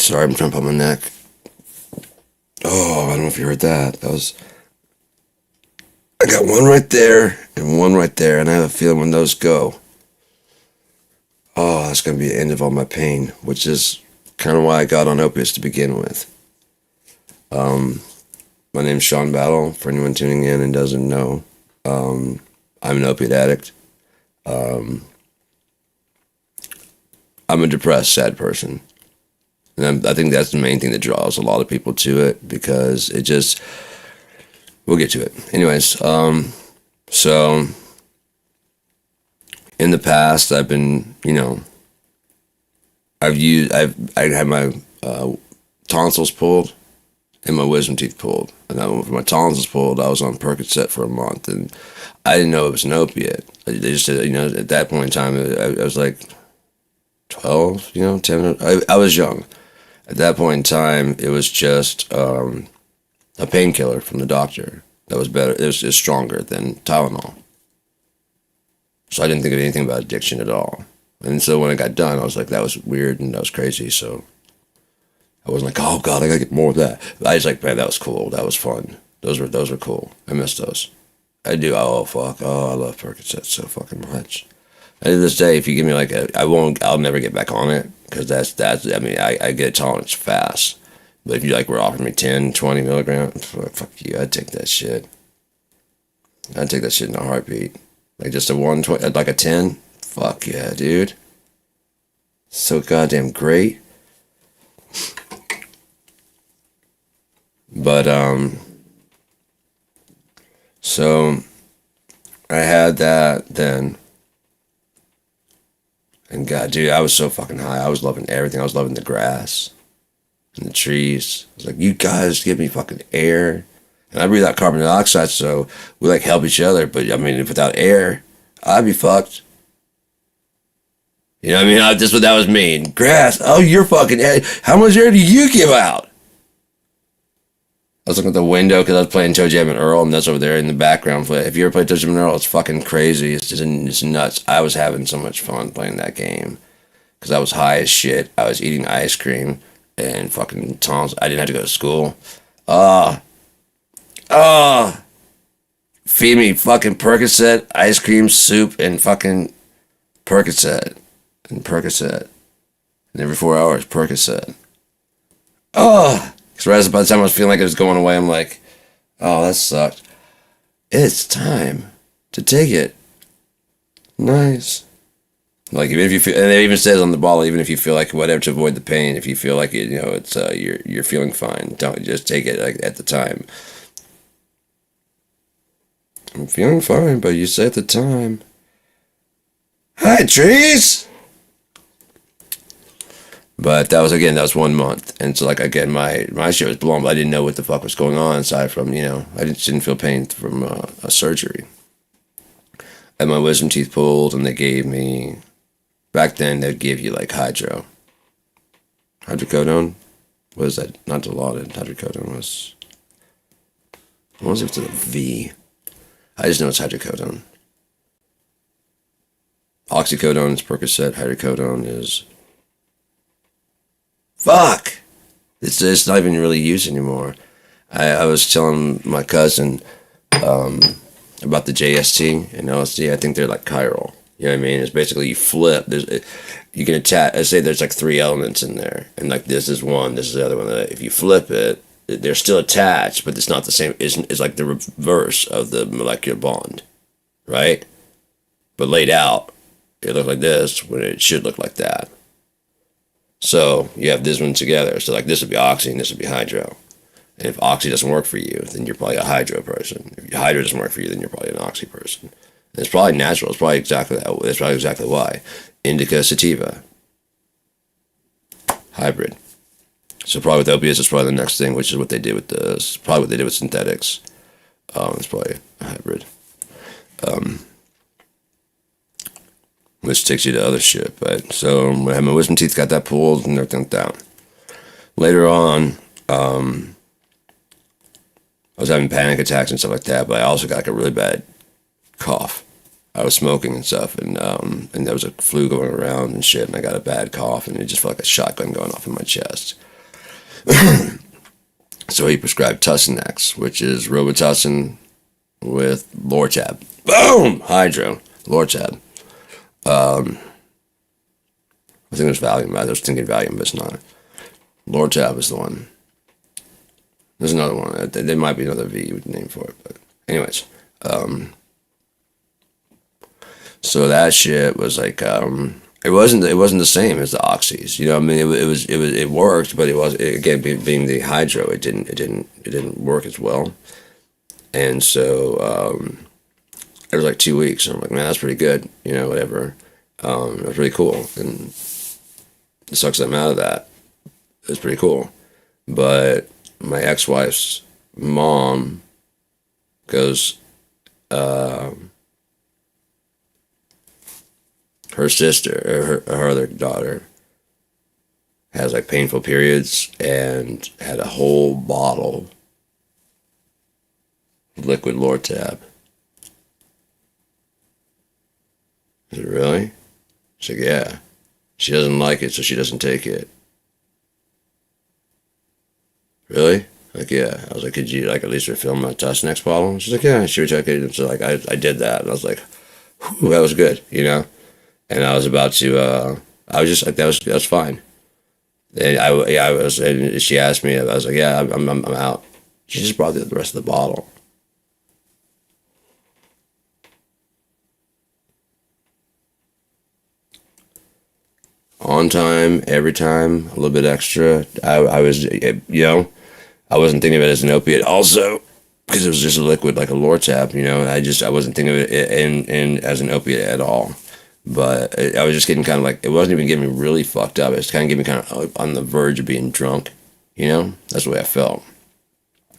Sorry, I'm trying to put my neck. Oh, I don't know if you heard that. I got one right there and one right there, and I have a feeling when those go, oh, that's going to be the end of all my pain, which is kind of why I got on opiates to begin with. My name's Sean Battle, for anyone tuning in and doesn't know. I'm an opiate addict. I'm a depressed, sad person. And I think that's the main thing that draws a lot of people to it, because it just, we'll get to it. Anyways, so in the past, I've been, I had my tonsils pulled and my wisdom teeth pulled. And when my tonsils pulled, I was on Percocet for a month, and I didn't know it was an opiate. They just said, at that point in time, I was like 12, 10. I was young. At that point in time, it was just a painkiller from the doctor that was better. It was stronger than Tylenol. So I didn't think of anything about addiction at all. And so when I got done, I was like, that was weird and that was crazy. So I wasn't like, oh God, I gotta get more of that. But I was like, man, that was cool. That was fun. Those were cool. I miss those. I do. Oh fuck. Oh, I love Percocet so fucking much. And to this day, if you give me like I'll never get back on it, because I get tolerance fast. But if you were offering me 10, 20 milligrams, fuck you, I'd take that shit. I'd take that shit in a heartbeat. Like just a 120, like a 10, fuck yeah, dude. So goddamn great. But, so I had that then. And God, dude, I was so fucking high. I was loving everything. I was loving the grass and the trees. I was like, you guys give me fucking air. And I breathe out carbon dioxide, so we help each other. But if without air, I'd be fucked. You know what I mean? That was me. And grass, oh, you're fucking air. How much air do you give out? I was looking at the window because I was playing Toe Jam and Earl, and that's over there in the background. If you ever played Toe Jam and Earl, it's fucking crazy. It's nuts. I was having so much fun playing that game because I was high as shit. I was eating ice cream and fucking tonsils. I didn't have to go to school. Feed me fucking Percocet, ice cream, soup, and fucking Percocet. And Percocet. And every 4 hours, Percocet. Because by the time I was feeling like it was going away, I'm like, oh, that sucked. It's time to take it. Nice. Like, even if you feel, and it even says on the bottle, even if you feel like whatever to avoid the pain, if you feel like it, it's you're feeling fine, don't just take it at the time. I'm feeling fine, but you say at the time, hi trees. But that was 1 month. And so again, my shit was blown, but I didn't know what the fuck was going on aside from, I just didn't feel pain from a surgery. I had my wisdom teeth pulled, and they gave me, back then they'd give you hydrocodone. What is that? Not Dilaudid. Hydrocodone was, what was it to the V? I just know it's hydrocodone. Oxycodone is Percocet. Hydrocodone is, fuck! It's not even really used anymore. I was telling my cousin about the JST and LSD. I think they're like chiral. You know what I mean? It's basically you flip. You can attach. I say there's 3 elements in there, and this is one. This is the other one. If you flip it, they're still attached, but it's not the same. It's like the reverse of the molecular bond, right? But laid out, it looks like this when it should look like that. So you have this one together. So this would be oxy and this would be hydro. And if oxy doesn't work for you, then you're probably a hydro person. If your hydro doesn't work for you, then you're probably an oxy person. And it's probably natural. It's probably exactly that. That's probably exactly why. Indica sativa. Hybrid. So probably with opiates, it's probably the next thing, which is what they did with this. Probably what they did with synthetics. It's probably a hybrid. Which takes you to other shit. But so when I had my wisdom teeth, got that pulled and everything down. Later on, I was having panic attacks and stuff like that, but I also got a really bad cough. I was smoking and stuff, and there was a flu going around and shit, and I got a bad cough, and it just felt like a shotgun going off in my chest. So he prescribed Tussinex, which is Robitussin with Lortab. Boom! Hydro. Lortab. I think there's Valium. I was thinking Valium, but it's not. Lortab is the one. There's another one. There might be another V name for it, but anyways. So that shit was like, it wasn't the same as the oxys. You know, I mean, it worked, but it was, again, being the hydro, it didn't work as well. And so it was like 2 weeks. And I'm like, man, that's pretty good. You know, whatever. It was really cool, and it sucks that I'm out of that. It was pretty cool, but my ex-wife's mom goes, her sister, or her other daughter, has like painful periods and had a whole bottle of liquid Lortab. I said, really? She's like, yeah. She doesn't like it, so she doesn't take it. Really? Like, yeah. I was like, could you like at least refill my Tussinex bottle? She's like, yeah, sure, check it. So like, I did that, and I was like, whew, that was good, you know. And I was about to, I was just like, that was fine. And I was, and she asked me, I was like, yeah, I'm out. She just brought the rest of the bottle. On time, every time, a little bit extra. I was, you know, I wasn't thinking of it as an opiate also, because it was just a liquid like a Lortab, you know, and I wasn't thinking of it in as an opiate at all. But I was just getting kind of like, it wasn't even getting me really fucked up. It was kind of getting me kind of on the verge of being drunk, you know? That's the way I felt.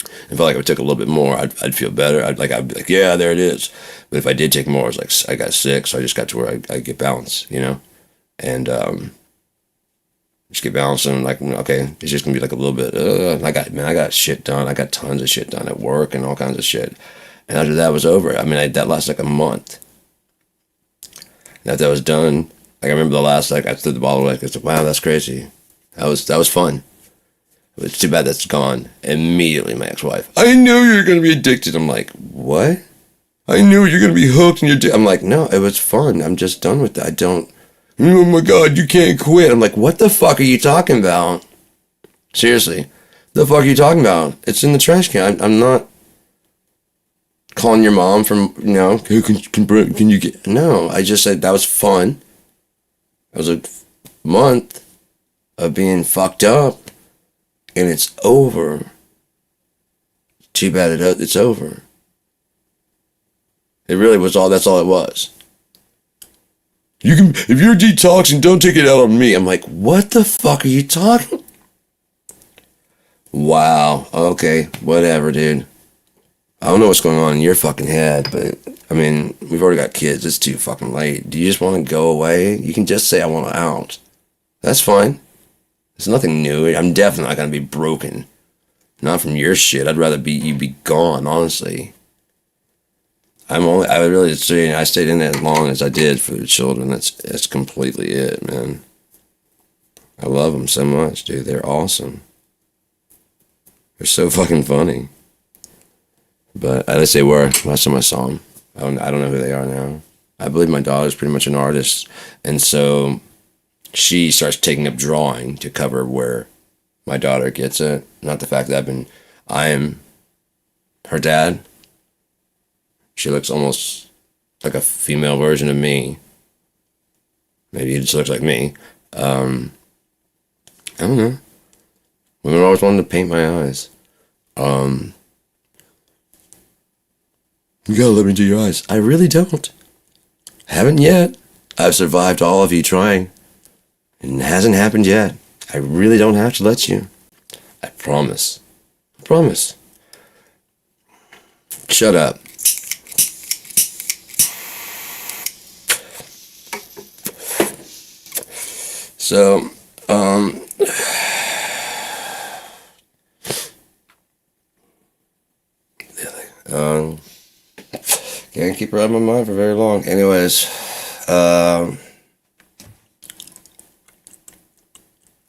I felt like if I took a little bit more, I'd feel better. I'd be like, yeah, there it is. But if I did take more, it was like, I got sick, so I just got to where I get balance, you know? And just get balanced, and like, okay, it's just gonna be like a little bit, I got shit done. I got tons of shit done at work and all kinds of shit. And after that was over, I mean, that lasted like a month. And after that was done, like I remember the last, like I threw the bottle away. I said, wow, that's crazy. That was fun. It's too bad that's gone. Immediately, my ex-wife, I knew you were gonna be addicted. I'm like, what? I knew you're gonna be hooked and I'm like, no, it was fun. I'm just done with that. I don't. Oh my God, you can't quit. I'm like, what the fuck are you talking about? Seriously, the fuck are you talking about? It's in the trash can. I'm not calling your mom from, you know, can you get, no, I just said that was fun. It was a month of being fucked up, and it's over. Too bad it's over. It really was all, that's all it was. You can, if you're detoxing, don't take it out on me. I'm like, what the fuck are you talking? Wow. Okay. Whatever, dude. I don't know what's going on in your fucking head, but I mean, we've already got kids. It's too fucking late. Do you just want to go away? You can just say I want out. That's fine. It's nothing new. I'm definitely not gonna be broken. Not from your shit. I'd rather you be gone, honestly. I stayed in there as long as I did for the children. That's completely it, man. I love them so much, dude. They're awesome. They're so fucking funny. But at least they were last time I saw them. I don't know who they are now. I believe my daughter's pretty much an artist, and so she starts taking up drawing to cover where my daughter gets it. Not the fact that I am her dad. She looks almost like a female version of me. Maybe he just looks like me. I don't know. Women always wanted to paint my eyes. You gotta let me do your eyes. I really don't. Haven't yet. I've survived all of you trying. And it hasn't happened yet. I really don't have to let you. I promise. I promise. Shut up. So, can't keep her out of my mind for very long. Anyways,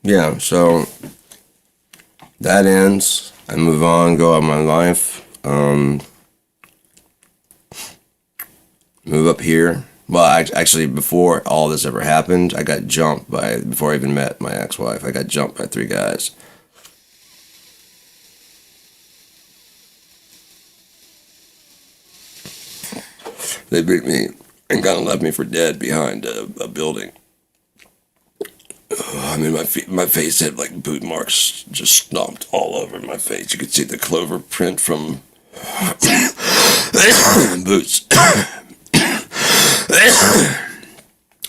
yeah, so that ends. I move on, go out my life. Move up here. Well, actually, before all this ever happened, I got jumped by, before I even met my ex-wife, I got jumped by 3 guys. They beat me and kind of left me for dead behind a building. I mean, my face had like boot marks just stomped all over my face. You could see the clover print from boots.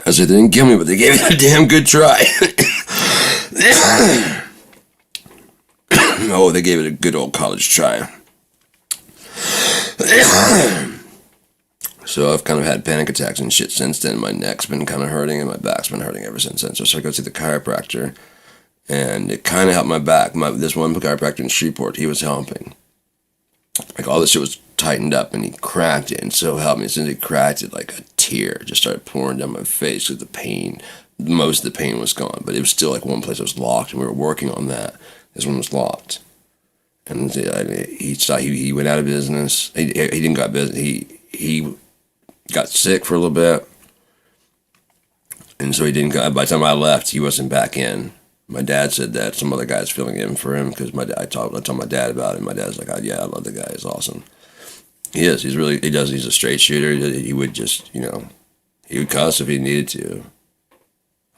I said, they didn't kill me, but they gave it a damn good try. Oh, they gave it a good old college try. So I've kind of had panic attacks and shit since then. My neck's been kind of hurting and my back's been hurting ever since then. So I go see the chiropractor, and it kind of helped my back. This one chiropractor in Shreveport, he was helping. Like all this shit was tightened up, and he cracked it, and so helped me. As soon as he cracked it, like a tear just started pouring down my face with the pain. Most of the pain was gone, but it was still like one place that was locked, and we were working on that. This one was locked, and he went out of business. He didn't go out of business. He got sick for a little bit, and so he didn't go. By the time I left, he wasn't back in. My dad said that some other guy's filling in for him because I told my dad about it. My dad's like, oh, yeah, I love the guy. He's awesome. He is. He's a straight shooter. He would just, he would cuss if he needed to.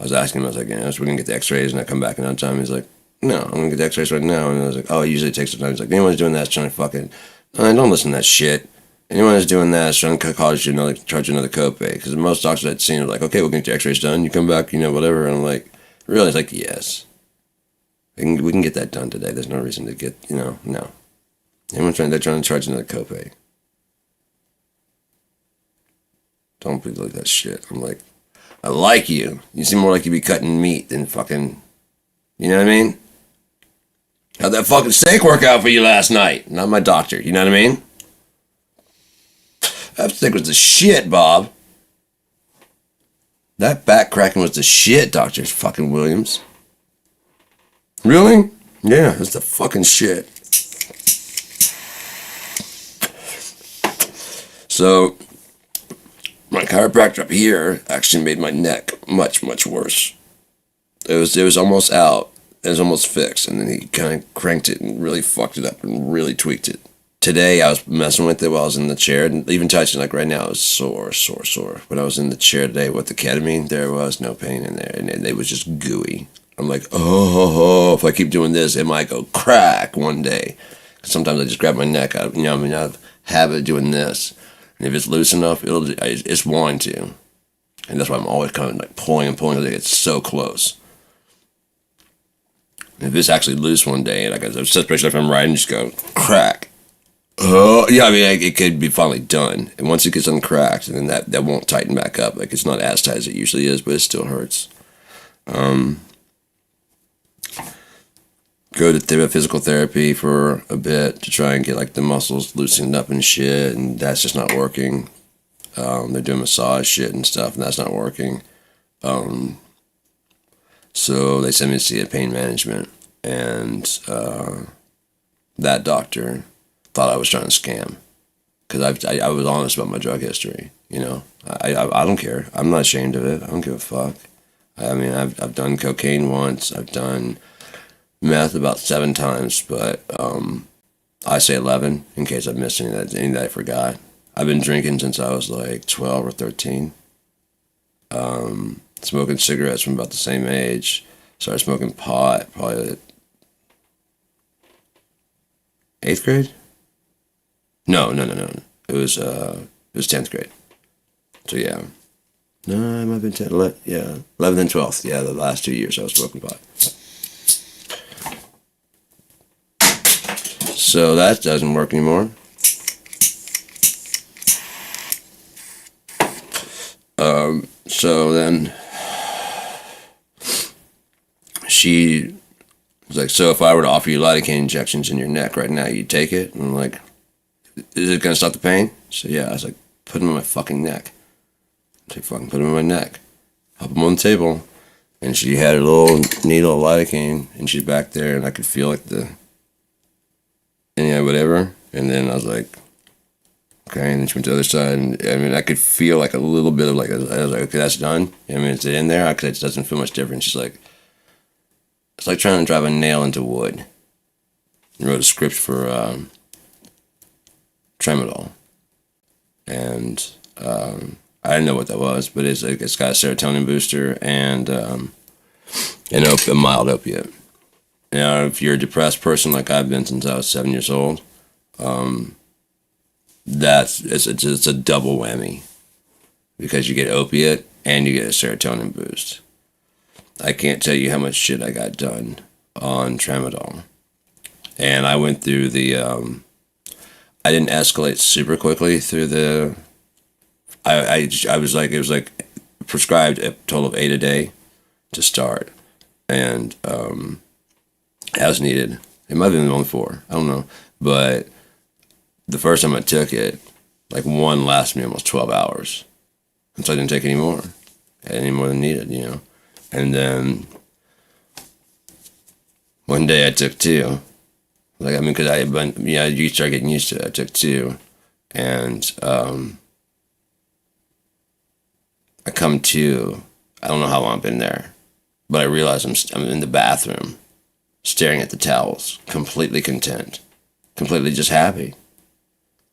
I was asking him, I was like, we're going to get the x-rays and I come back in on time. He's like, no, I'm going to get the x-rays right now. And I was like, oh, it usually takes some time. He's like, anyone's doing that is trying to fucking, don't listen to that shit. Anyone who's doing that is trying to charge you another copay. Because most doctors I'd seen are like, okay, we'll get your x-rays done. You come back, whatever. And I'm like, really? He's like, yes. We can get that done today. There's no reason to get, no. They're trying to charge another copay. Don't be like that shit. I'm like, I like you. You seem more like you be cutting meat than fucking, you know what I mean? How'd that fucking steak work out for you last night? Not my doctor, you know what I mean? That steak was the shit, Bob. That back cracking was the shit, Dr. fucking Williams. Really? Yeah, it's the fucking shit. So, my chiropractor up here actually made my neck much, much worse. It was almost out. It was almost fixed, and then he kind of cranked it and really fucked it up and really tweaked it. Today, I was messing with it while I was in the chair, and even touching, like right now, it was sore. When I was in the chair today with the ketamine, there was no pain in there, and it was just gooey. I'm like, oh, if I keep doing this, it might go crack one day. Sometimes I just grab my neck. I have habit of doing this, and if it's loose enough, it's wanting to, and that's why I'm always kind of like pulling and pulling. It's so close. And if it's actually loose one day, and especially if I'm riding, just go crack. Oh, yeah, I mean, it could be finally done. And once it gets uncracked, then that won't tighten back up. Like, it's not as tight as it usually is, but it still hurts. Go to physical therapy for a bit to try and get, like, the muscles loosened up and shit, and that's just not working. They're doing massage shit and stuff, and that's not working. So they sent me to see a pain management, and that doctor thought I was trying to scam, because I was honest about my drug history. I don't care. I'm not ashamed of it. I don't give a fuck. I mean, I've done cocaine once. I've done meth about 7 times, but I say 11 in case I missed any that I forgot. I've been drinking since I was like 12 or 13. Smoking cigarettes from about the same age. Started smoking pot probably 8th grade. No. It was 10th grade. So yeah. No, it might have been 10. 11th and 12th. Yeah, the last 2 years I was smoking pot. So that doesn't work anymore. So then she was like, so if I were to offer you lidocaine injections in your neck right now, you'd take it? And I'm like, is it going to stop the pain? So yeah, I was like, put them in my fucking neck. So fucking put them in my neck. Pop them on the table. And she had a little needle of lidocaine, and she's back there, and I could feel like the and yeah, whatever. And then I was like, okay. And then she went to the other side, and I mean, I could feel like a little bit of like, I was like, okay, that's done. I mean, is it in there? Because it doesn't feel much different. She's like, it's like trying to drive a nail into wood. I wrote a script for Tramadol, and I didn't know what that was, but it's got a serotonin booster and a mild opiate. Now, if you're a depressed person like I've been since I was 7 years old, it's a double whammy because you get opiate and you get a serotonin boost. I can't tell you how much shit I got done on Tramadol, and I went through the. I didn't escalate super quickly through the. I was like, it was like prescribed a total of 8 a day to start, and as needed. It might have been only 4. I don't know, but the first time I took it, like one lasted me almost 12 hours, and so I didn't take any more, any more than needed, you know. And then one day I took 2. Like, I mean, you start getting used to it. I took 2, and I come to, I don't know how long I've been there, but I realize I'm in the bathroom, staring at the towels, completely content, completely just happy.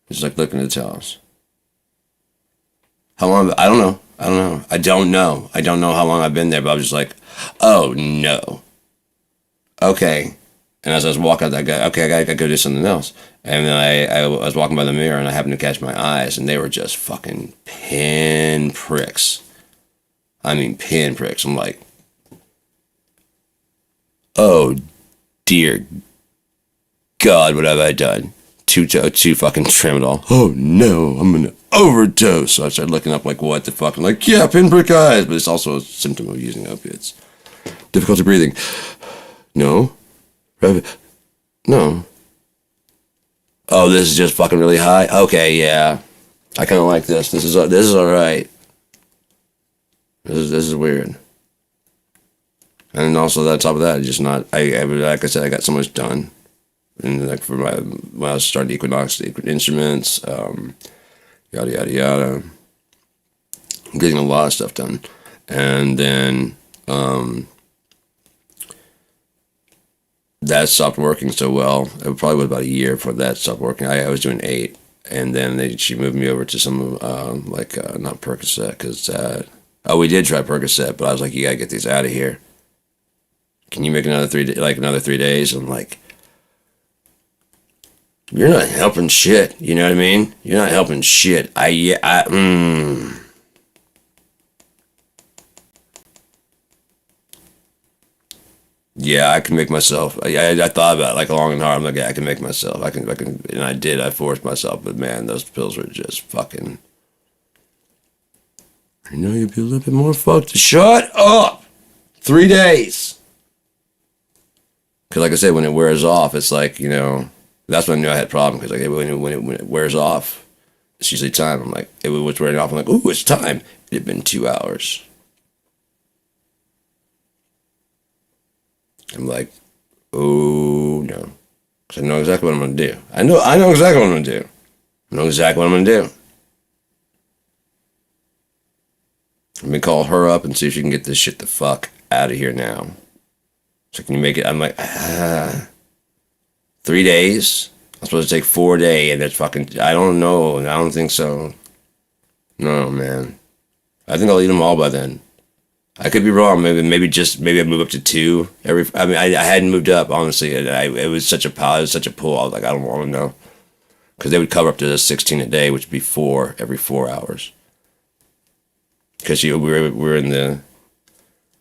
Just like looking at the towels. How long? I don't know. I don't know how long I've been there, but I was just like, oh no. Okay. And as I was walking out, I go, okay, I gotta go do something else. And then I was walking by the mirror, and I happened to catch my eyes, and they were just fucking pin pricks. I mean, pin pricks. I'm like, oh dear God, what have I done? Two fucking Tramadol. Oh no, I'm gonna overdose. So I started looking up, like, what the fuck? I'm like, yeah, pinprick eyes, but it's also a symptom of using opiates. Difficulty breathing. No. No. Oh, this is just fucking really high. Okay, yeah. I kind of like this. This is all right. This is weird. And also, on top of that, just not. Like I said, I got so much done. And like when I was starting Equinox Instruments, yada yada yada. I'm getting a lot of stuff done, and then that stopped working so well. It probably was about a year before that stopped working. I was doing 8, and then she moved me over to some not Percocet because we did try Percocet, but I was like, you gotta get these out of here. Can you make another 3 days? I'm like, you're not helping shit. You know what I mean? You're not helping shit. Yeah, I can make myself. I thought about it like long and hard. I'm like, yeah, I can make myself. I can, and I did. I forced myself, but man, those pills were just fucking. I know you'd be a little bit more fucked. Shut up. 3 days. Because like I said, when it wears off, it's like, you know, that's when I knew I had a problem. Because like when it wears off, it's usually time. I'm like, it was wearing off. I'm like, ooh, it's time. It had been 2 hours. I'm like, oh no, because I know exactly what I'm gonna do. I know exactly what I'm gonna do. I know exactly what I'm gonna do. I'm gonna call her up and see if she can get this shit the fuck out of here now. So can you make it? I'm like, 3 days. I'm supposed to take 4 days, and it's fucking. I don't know. I don't think so. No, man. I think I'll eat them all by then. I could be wrong. Maybe I move up to 2 every. I mean, I hadn't moved up honestly. It was such a pile. It was such a pull. I was like, I don't want to know, because they would cover up to 16 a day, which would be 4 every 4 hours. Because we were in the.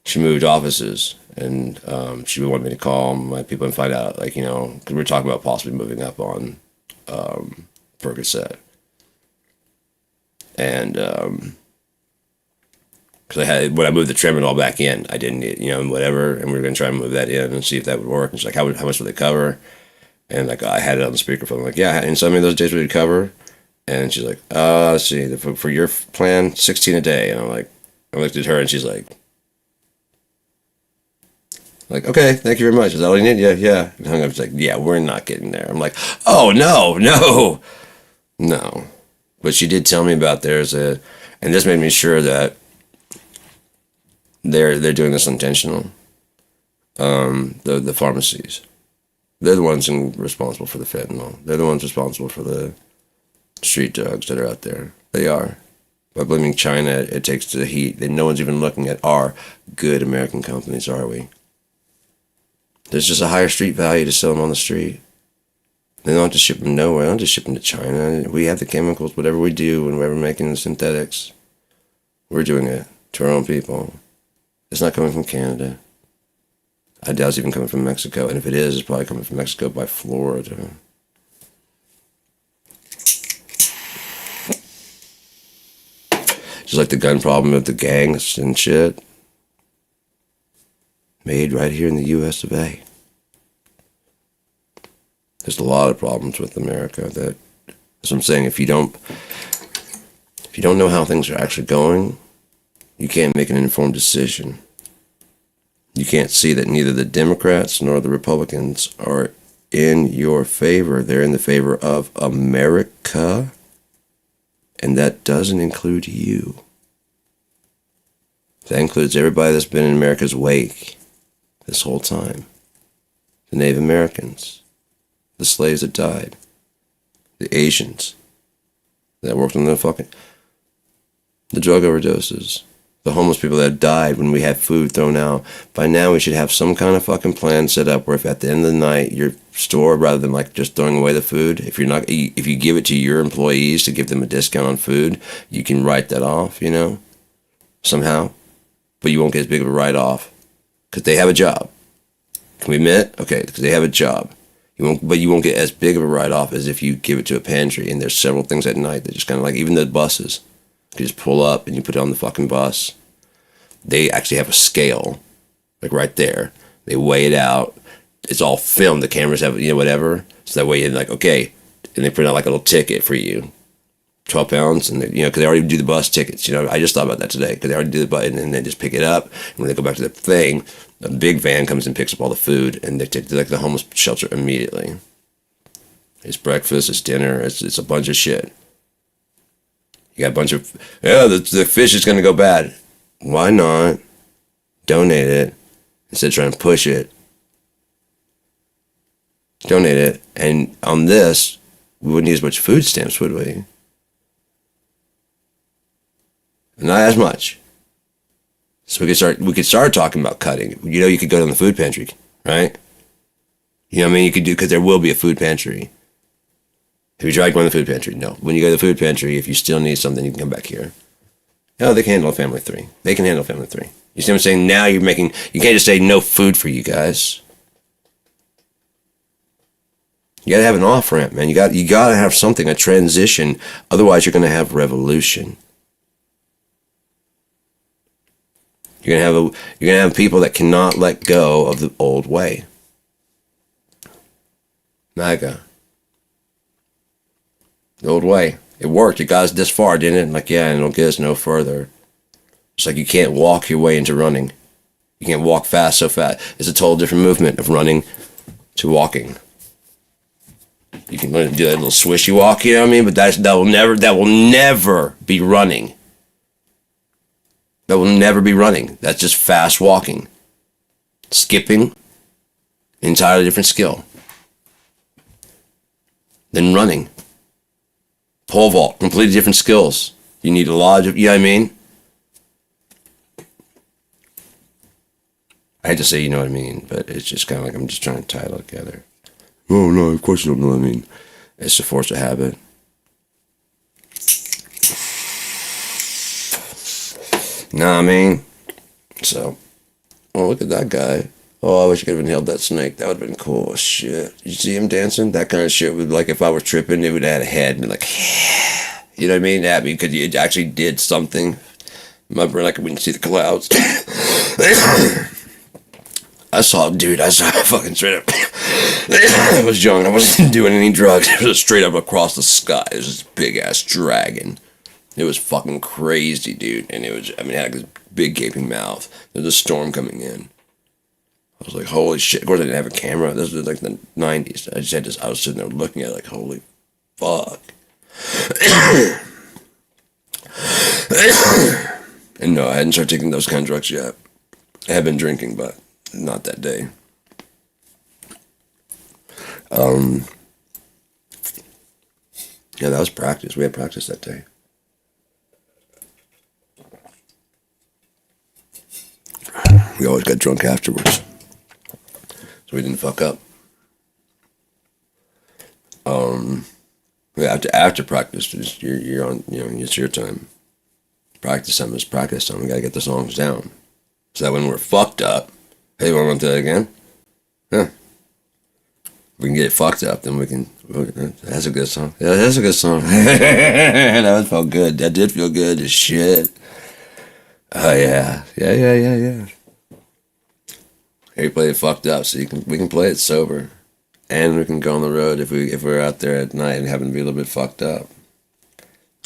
She moved offices, and she wanted me to call my people and find out, like, you know, because we were talking about possibly moving up on Percocet, and because when I moved the Tramadol back in, I didn't need, you know, whatever, and we were gonna try and move that in and see if that would work. And she's like, how much would they cover? And like I had it on the speakerphone, like, yeah, and so many of those days would it cover? And she's like, let's see, for your plan, 16 a day. And I'm like, I looked at her and she's like, Like, okay, thank you very much. Is that all you need? Yeah, yeah. And hung up. It's like, yeah, we're not getting there. I'm like, oh, no, no, no. But she did tell me about and this made me sure that they're doing this intentional. The pharmacies, they're the ones responsible for the fentanyl. They're the ones responsible for the street drugs that are out there. They are. By blaming China, it takes the heat. No one's even looking at our good American companies, are we? There's just a higher street value to sell them on the street. They don't have to ship them nowhere. They don't just ship them to China. We have the chemicals, whatever we do, when we're making the synthetics, we're doing it to our own people. It's not coming from Canada. I doubt it's even coming from Mexico. And if it is, it's probably coming from Mexico by Florida. Just like the gun problem of the gangs and shit. Made right here in the US of A. There's a lot of problems with America that's what I'm saying. If you don't know how things are actually going, you can't make an informed decision. You can't see that neither the Democrats nor the Republicans are in your favor. They're in the favor of America, and that doesn't include you. That includes everybody that's been in America's wake this whole time. The Native Americans, the slaves that died, the Asians that worked on the drug overdoses, the homeless people that died when we had food thrown out. By now, we should have some kind of fucking plan set up where if at the end of the night your store, rather than like just throwing away the food, if you give it to your employees to give them a discount on food, you can write that off, somehow. But you won't get as big of a write-off because they have a job. Can we admit? Okay, because they have a job. But you won't get as big of a write-off as if you give it to a pantry. And there's several things at night that just kind of like, even the buses, you just pull up and you put it on the fucking bus. They actually have a scale, like right there. They weigh it out. It's all filmed. The cameras have, whatever. So that way you're like, okay. And they print out like a little ticket for you. 12 pounds, and because they already do the bus tickets. I just thought about that today, because they already do the button, and they just pick it up. And when they go back to the thing, a big van comes and picks up all the food, and they take it to like the homeless shelter immediately. It's breakfast, it's dinner, it's a bunch of shit. You got a bunch of, the fish is going to go bad. Why not donate it instead of trying to push it? Donate it, and on this, we wouldn't need as much food stamps, would we? Not as much. So we could start talking about cutting. You could go down the food pantry, right? You know what I mean? You could do, because there will be a food pantry. Have you tried going to the food pantry? No. When you go to the food pantry, if you still need something, you can come back here. No, they can handle a family of 3. They can handle a family of 3. You see what I'm saying? Now you can't just say no food for you guys. You gotta have an off-ramp, man. You gotta have something, a transition. Otherwise, you're gonna have revolution. You're gonna have people that cannot let go of the old way. MAGA. The old way. It worked. It got us this far, didn't it? And like, yeah, and it'll get us no further. It's like you can't walk your way into running. You can't walk fast so fast. It's a total different movement of running to walking. You can learn to do that little swishy walk, you know what I mean? But that will never be running. That will never be running. That's just fast walking. Skipping, entirely different skill. Then running. Pole vault, completely different skills. You need a lot of, you know what I mean? I hate to say you know what I mean, but it's just kind of like I'm just trying to tie it all together. Oh, no, of course you don't know what I mean. It's a force of habit. Know what I mean? So, look at that guy. Oh, I wish I could have inhaled that snake. That would have been cool. Shit. You see him dancing? That kind of shit would, like, if I were tripping, it would have had a head and be like, yeah. You know what I mean? Yeah, because you actually did something. My brain, like, I wouldn't see the clouds. I saw fucking straight up. I was young. I wasn't doing any drugs. It was straight up across the sky. It was this big ass dragon. It was fucking crazy, dude. And it had like this big gaping mouth. There's a storm coming in. I was like, holy shit. Of course, I didn't have a camera. This was like the 90s. I was sitting there looking at it like, holy fuck. And no, I hadn't started taking those kind of drugs yet. I had been drinking, but not that day. Yeah, that was practice. We had practice that day. We always got drunk afterwards, so we didn't fuck up. After practice, you're on. It's your time. Practice time is practice time. We gotta get the songs down, so that when we're fucked up, hey, want to do that again? Yeah. If we can get it fucked up, then we can. That's a good song. Yeah, that's a good song. That felt good. That did feel good as shit. Oh yeah. We play it fucked up, so we can play it sober, and we can go on the road if we're out there at night and happen to be a little bit fucked up.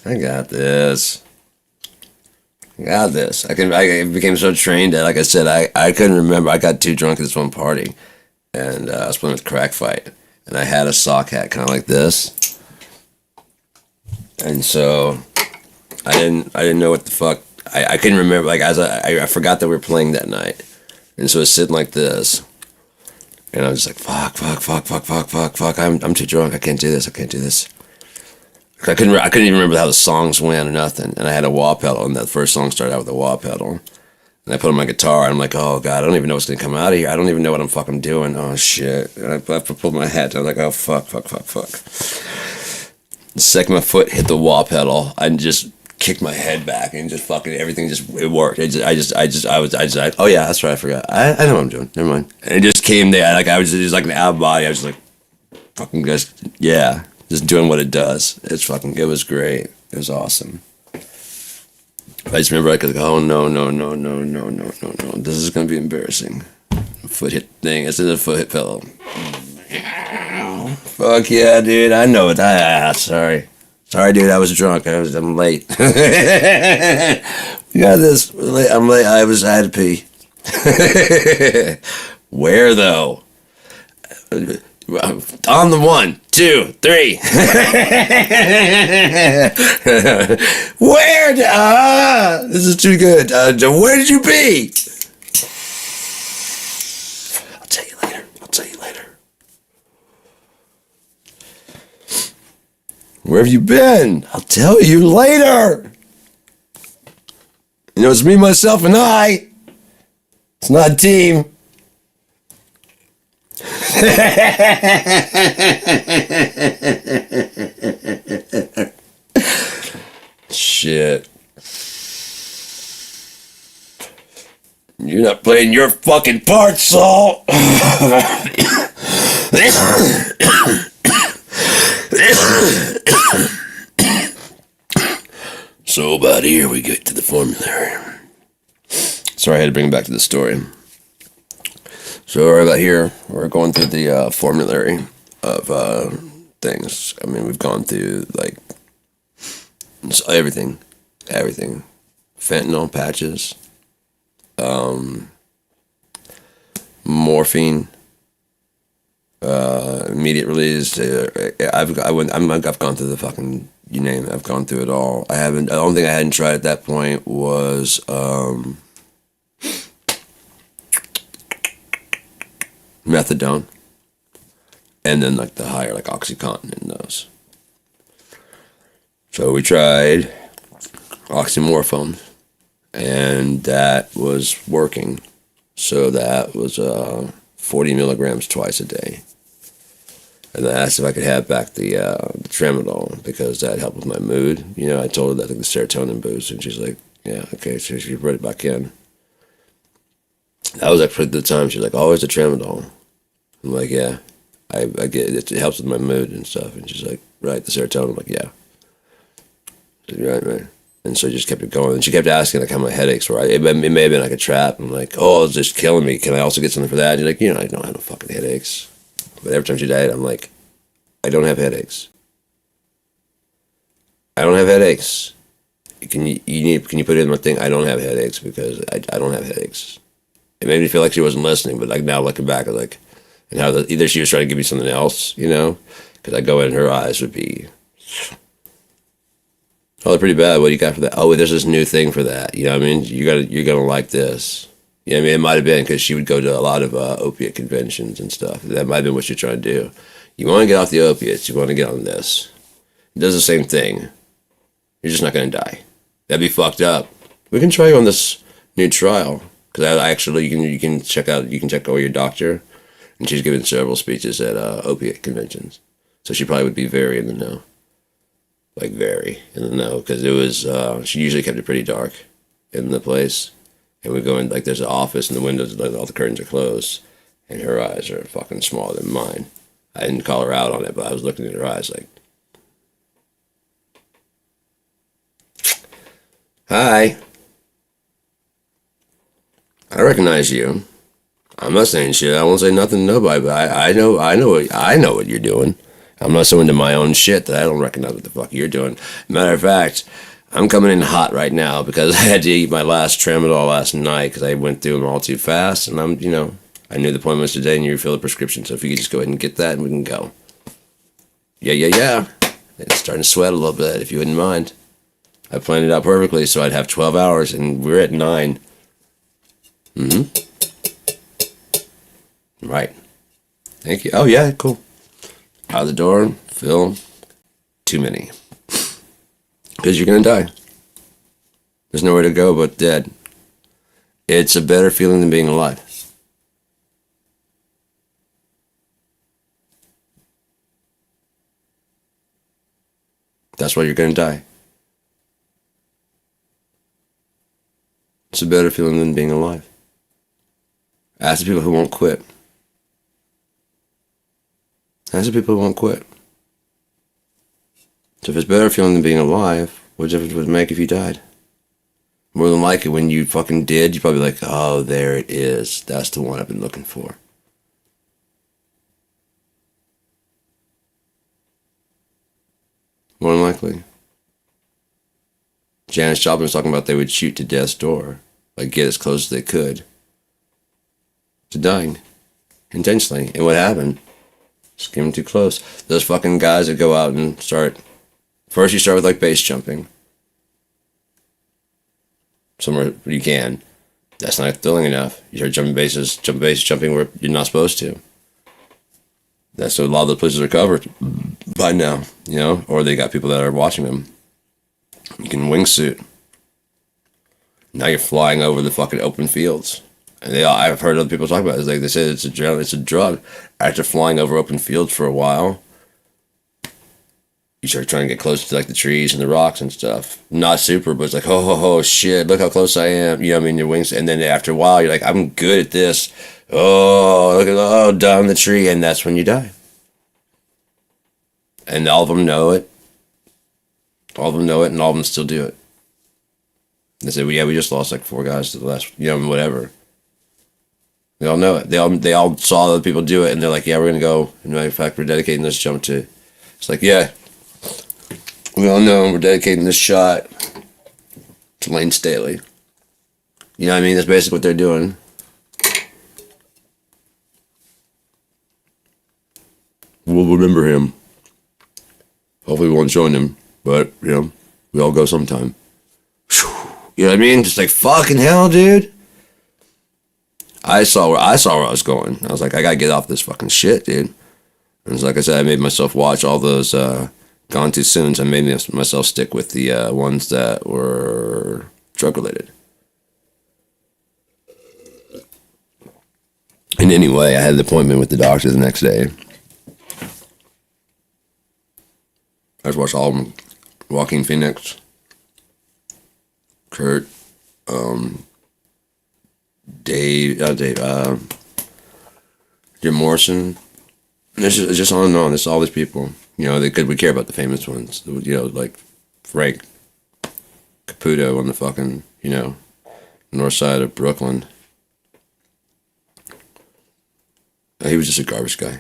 I got this. I became so trained that, like I said, I couldn't remember. I got too drunk at this one party, and I was playing with Crack Fight, and I had a sock hat kind of like this, and so I didn't know what the fuck. I couldn't remember. Like I forgot that we were playing that night. And so it's sitting like this, and I was just like, fuck. I'm too drunk. I can't do this. I couldn't even remember how the songs went or nothing. And I had a wah pedal, and that first song started out with a wah pedal. And I put on my guitar, and I'm like, oh god, I don't even know what's gonna come out of here. I don't even know what I'm fucking doing. Oh shit. And I pulled my hat down. I was like, oh fuck. The second my foot hit the wah pedal, I just kicked my head back and just fucking everything it worked. Oh yeah, that's right, I forgot. I know what I'm doing. Never mind. And it just came there. Like I was just like an out of body. I was just like fucking just doing what it does. It was great. It was awesome. I just remember I was like, oh no. This is gonna be embarrassing. Foot hit thing. It's in the foot hit pedal. Fuck yeah, dude. I know it. Sorry. Sorry, dude, I was drunk. I'm late. We got this. I'm late. I had to pee. Where, though? On the 1, 2, 3. Where? This is too good. Where did you pee? I'll tell you later. Where have you been? I'll tell you later. It's me, myself, and I. It's not a team. Shit. You're not playing your fucking part, Saul. So about here we get to the formulary. Sorry, I had to bring it back to the story. So right about here, we're going through the formulary of things. I mean, we've gone through like everything. Fentanyl patches, morphine, immediate release. I've gone through the fucking, you name it. I've gone through it all. The only thing I hadn't tried at that point was methadone, and then like the higher, like OxyContin and those. So we tried oxymorphone, and that was working. So that was 40 milligrams twice a day. And I asked if I could have back the tramadol because that helped with my mood. I told her that, like, the serotonin boost, and she's like, yeah, okay, so she put it back in. That was like at the time. She's like, always the tramadol. I'm like, yeah, I get it. It helps with my mood and stuff. And she's like, right, the serotonin. I'm like, yeah. She's like, right. And so I just kept it going. And she kept asking like how my headaches were. It may have been like a trap. I'm like, oh, it's just killing me. Can I also get something for that? And she's like, I don't have no fucking headaches. But every time she died, I'm like, I don't have headaches. I don't have headaches. Can you put in my thing? I don't have headaches because I don't have headaches. It made me feel like she wasn't listening, but like now looking back, I like, and how either she was trying to give me something else, you know, because I go in, her eyes would be, oh, they're pretty bad. What do you got for that? Oh, there's this new thing for that. You know what I mean? You're gonna like this. You know what I mean? It might have been because she would go to a lot of opiate conventions and stuff. That might have been what you're trying to do. You want to get off the opiates. You want to get on this. It does the same thing. You're just not gonna die. That'd be fucked up. We can try you on this new trial because I actually you can check out your doctor, and she's given several speeches at opiate conventions, so she probably would be very in the know, like very in the know, because it was she usually kept it pretty dark in the place, and we go in like there's an office and the windows like all the curtains are closed, and her eyes are fucking smaller than mine. I didn't call her out on it, but I was looking at her eyes like, hi. I recognize you. I'm not saying shit. I won't say nothing to nobody, but I know what you're doing. I'm not so into my own shit that I don't recognize what the fuck you're doing. Matter of fact, I'm coming in hot right now because I had to eat my last tramadol last night because I went through them all too fast, and I knew the appointment was today, and you refill the prescription. So if you could just go ahead and get that, and we can go. Yeah. It's starting to sweat a little bit, if you wouldn't mind. I planned it out perfectly, so I'd have 12 hours, and we're at 9. Right. Thank you. Oh, yeah, cool. Out the door, fill. Too many. Because you're going to die. There's nowhere to go but dead. It's a better feeling than being alive. That's why you're going to die. It's a better feeling than being alive. Ask the people who won't quit. Ask the people who won't quit. So if it's better feeling than being alive, what difference would it make if you died? More than likely, when you fucking did, you're probably like, oh, there it is. That's the one I've been looking for. More than likely. Janis Joplin was talking about they would shoot to death's door. Like, get as close as they could to dying. Intentionally. And what happened? Just came too close. Those fucking guys that go out and start... First you start with, like, base jumping. Somewhere you can. That's not thrilling enough. You start jumping where you're not supposed to. That's what a lot of the places are covered by now, you know? Or they got people that are watching them. You can wingsuit. Now you're flying over the fucking open fields. And I've heard other people talk about it. It's like they said it's a drug. After flying over open fields for a while, you start trying to get close to like the trees and the rocks and stuff. Not super, but it's like, oh shit, look how close I am. You know what I mean? Your wings. And then after a while, you're like, I'm good at this. Oh, look at down the tree. And that's when you die. And all of them know it. All of them know it, and all of them still do it. They say, well, yeah, we just lost like 4 guys to the last, whatever. They all know it. They all saw other people do it, and they're like, yeah, we're going to go. And in fact, we're dedicating this jump to... It's like, yeah, we all know we're dedicating this shot to Lane Staley. You know what I mean? That's basically what they're doing. We'll remember him. Hopefully we won't join him, but, we all go sometime. You know what I mean? Just like, fucking hell, dude. I saw where I was going. I was like, I gotta get off this fucking shit, dude. And it's like I said, I made myself watch all those Gone Too Soon. I made myself stick with the ones that were drug-related. And anyway, I had an appointment with the doctor the next day. I just watched all of them. Joaquin Phoenix, Kurt, Jim Morrison. It's just on and on. It's all these people. We care about the famous ones. Like Frank Caputo on the fucking, north side of Brooklyn. He was just a garbage guy.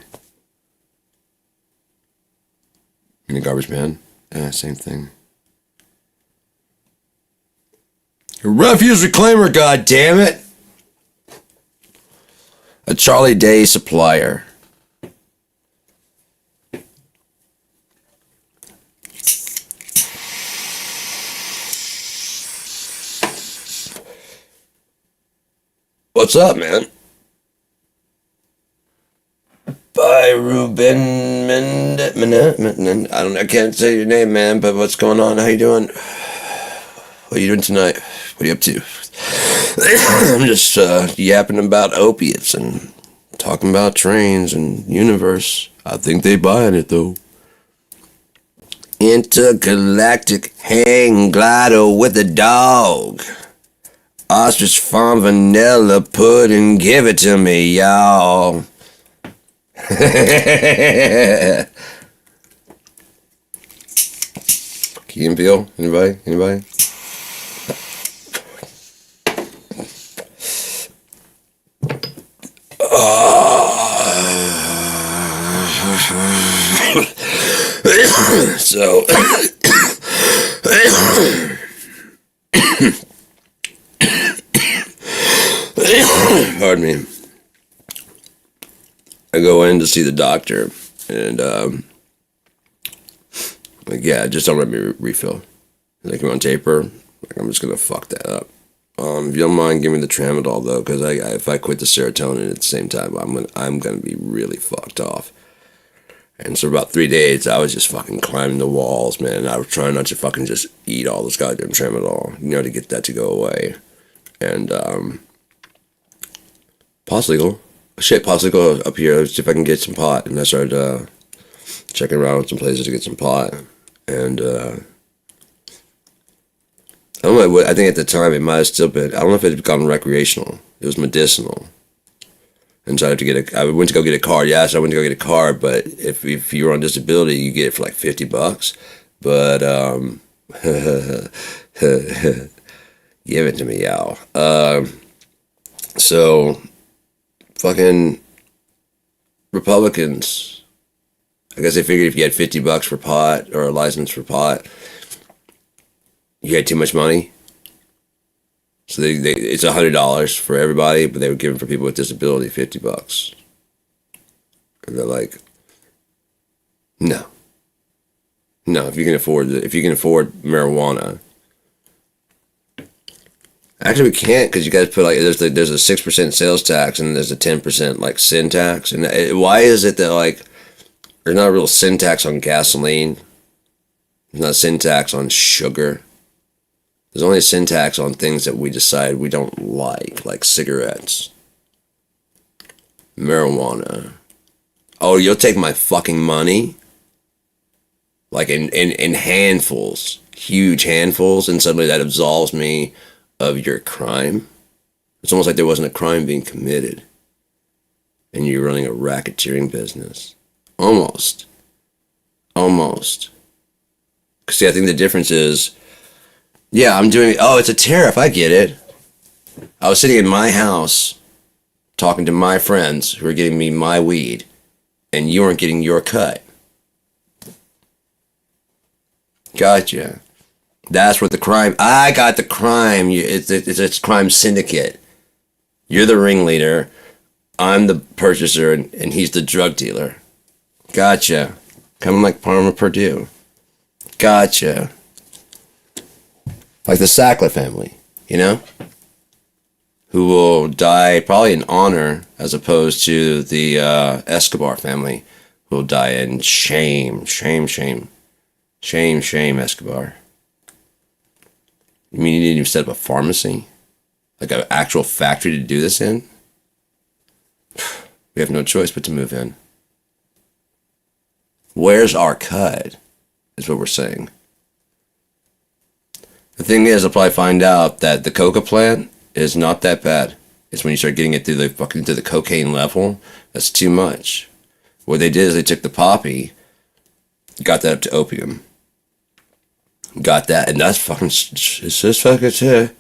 A garbage man. Same thing. A refuse reclaimer, goddammit! A Charlie Day supplier. What's up, man? By Ruben I can't say your name, man, but what's going on? How you doing? What are you doing tonight? What are you up to? I'm just yapping about opiates and talking about trains and universe. I think they buying it, though. Intergalactic hang glider with a dog. Ostrich farm vanilla pudding, give it to me, y'all. Key and Peele? Anybody? Anybody? So pardon me. I go in to see the doctor, and like, yeah, just don't let me refill. Like, I'm on taper. Like, I'm just gonna fuck that up. If you don't mind, give me the tramadol though, because if I quit the serotonin at the same time, I'm gonna be really fucked off. And so about 3 days, I was just fucking climbing the walls, man. I was trying not to fucking just eat all this goddamn tramadol, to get that to go away. And pot's legal. Pot's legal up here. Let's see if I can get some pot. And I started checking around with some places to get some pot. And I don't know. I think at the time it might have still been. I don't know if it had gone recreational. It was medicinal. And so I went to go get a card. Yes, I went to go get a card. But if you were on disability, you get it for like $50. But give it to me, y'all. So fucking Republicans, I guess they figured if you had $50 for pot or a license for pot, you had too much money. So it's $100 for everybody, but they were giving for people with disability $50. And they're like, no, if you can afford marijuana. Actually, we can't, because you guys put like there's a 6% sales tax and there's a 10% like sin tax. And why is it that like there's not a real sin tax on gasoline? There's not a sin tax on sugar. There's only a sin tax on things that we decide we don't like cigarettes, marijuana. Oh, you'll take my fucking money? Like in handfuls, huge handfuls, and suddenly that absolves me of your crime? It's almost like there wasn't a crime being committed and you're running a racketeering business. Almost. Because see, I think the difference is, yeah, it's a tariff, I get it. I was sitting in my house talking to my friends who were getting me my weed, and you weren't getting your cut. Gotcha. That's what the crime. I got the crime. It's a crime syndicate. You're the ringleader. I'm the purchaser, and he's the drug dealer. Gotcha. Kind of like Parma Purdue. Gotcha. Like the Sackler family, who will die probably in honor, as opposed to the Escobar family, who will die in shame. Shame, Escobar. You mean you didn't even set up a pharmacy? Like an actual factory to do this in? We have no choice but to move in. Where's our cut? Is what we're saying. The thing is, I'll probably find out that the coca plant is not that bad. It's when you start getting it to the cocaine level, that's too much. What they did is they took the poppy, got that up to opium. Got that, and that's fucking, it's just fucking,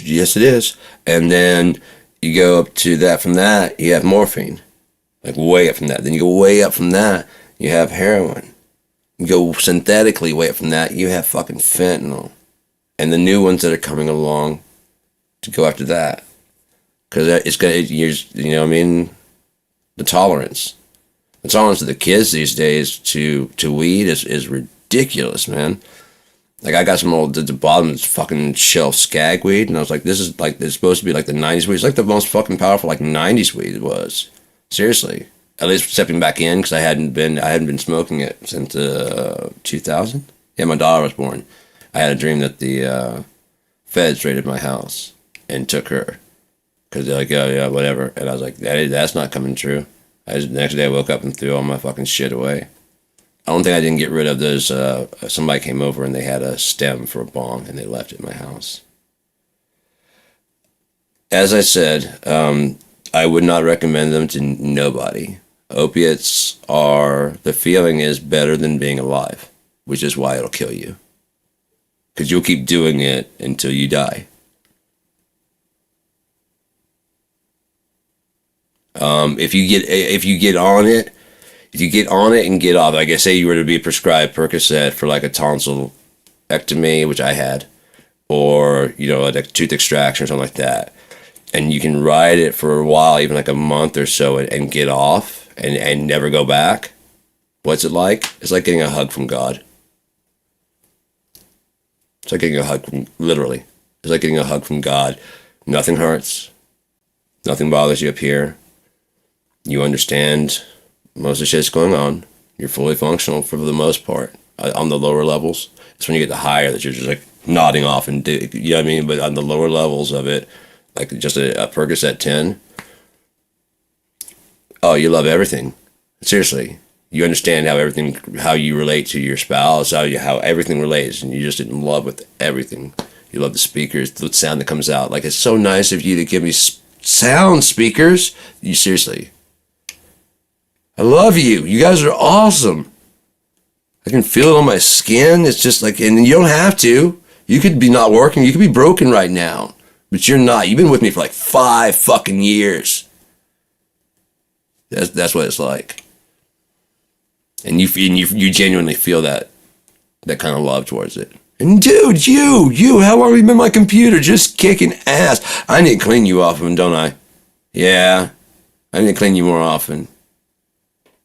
yes it is. And then you go up to that, from that, you have morphine. Like way up from that. Then you go way up from that, you have heroin. You go synthetically way up from that, you have fucking fentanyl. And the new ones that are coming along to go after that. because it's gonna, you know what I mean, the tolerance. The tolerance of the kids these days to weed is ridiculous, man. Like, I got some old, at the bottom of this fucking shelf skag weed, and I was like, this is like, it's supposed to be like the 90s weed. It's like the most fucking powerful, like, 90s weed it was. Seriously. At least stepping back in, because I hadn't been smoking it since 2000. Yeah, my daughter was born. I had a dream that the feds raided my house and took her. Because they're like, yeah, whatever. And I was like, that's not coming true. The next day I woke up and threw all my fucking shit away. I don't think I didn't get rid of those. Somebody came over and they had a stem for a bong and they left it in my house. As I said, I would not recommend them to nobody. Opiates the feeling is better than being alive, which is why it'll kill you. Because you'll keep doing it until you die. If you get on it and get off, like I say, you were to be prescribed Percocet for like a tonsillectomy, which I had, or like a tooth extraction or something like that, and you can ride it for a while, even like a month or so, and get off and never go back. What's it like? It's like getting a hug from God. It's like getting a hug literally. It's like getting a hug from God. Nothing hurts. Nothing bothers you up here. You understand most of the shit's going on. You're fully functional for the most part. On the lower levels, it's when you get the higher that you're just like nodding off and you know what I mean? But on the lower levels of it, like just a Percocet 10, oh, you love everything. Seriously. You understand how you relate to your spouse, how everything relates, and you're just in love with everything. You love the speakers, the sound that comes out. Like, it's so nice of you to give me sound speakers. You seriously. I love you. You guys are awesome. I can feel it on my skin. It's just like, and you don't have to. You could be not working. You could be broken right now, but you're not. You've been with me for like 5 fucking years. That's what it's like. And you genuinely feel that kind of love towards it. And dude, you, how long have you been on my computer just kicking ass? I need to clean you often, don't I? Yeah, I need to clean you more often.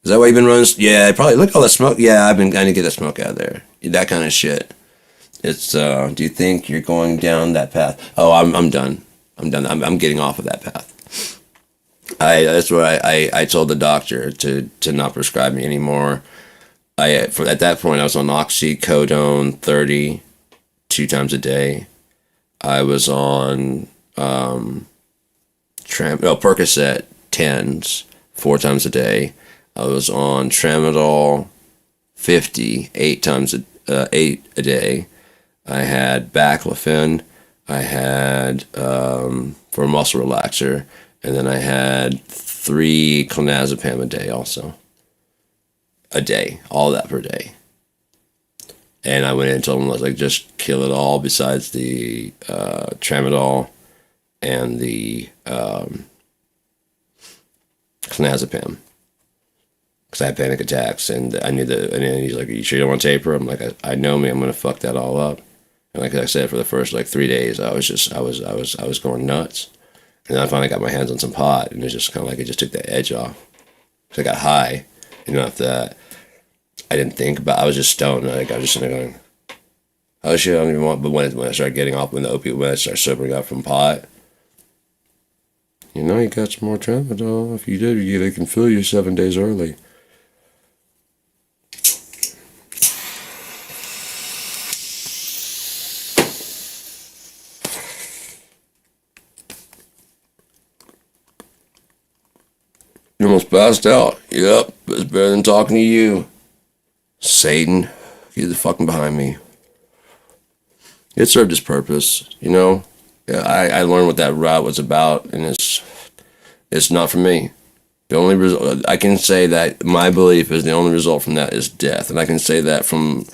Is that why you've been running? Yeah, probably. Look at all that smoke. Yeah, I need to get that smoke out of there. That kind of shit. It's, do you think you're going down that path? Oh, I'm done. I'm done. I'm getting off of that path. That's where I told the doctor to not prescribe me anymore. At that point I was on oxycodone 30 2 times a day. I was on Percocet 10s 4 times a day. I was on Tramadol 50 8 a day. I had baclofen. I had for a muscle relaxer. And then I had 3 clonazepam a day also. A day. All that per day. And I went in and told them, I was like, just kill it all besides the tramadol and the clonazepam. Because I had panic attacks and I knew that. And then he's like, are you sure you don't want to taper? I'm like, I know me, I'm going to fuck that all up. And like I said, for the first like 3 days, I was going nuts. And then I finally got my hands on some pot, and it just kind of like it just took the edge off. So I got high, and after that, I didn't think about. I was just stoned. Like I was just sitting there going, "Oh shit, I don't even want." But when I started getting off, when I started sobering up from pot, you got some more tramadol. If you do, they can fill you 7 days early. You almost passed out. Yep, it's better than talking to you. Satan, get the fucking behind me. It served its purpose, Yeah, I learned what that route was about, and it's not for me. The only result, I can say that my belief is the only result from that is death, and I can say that from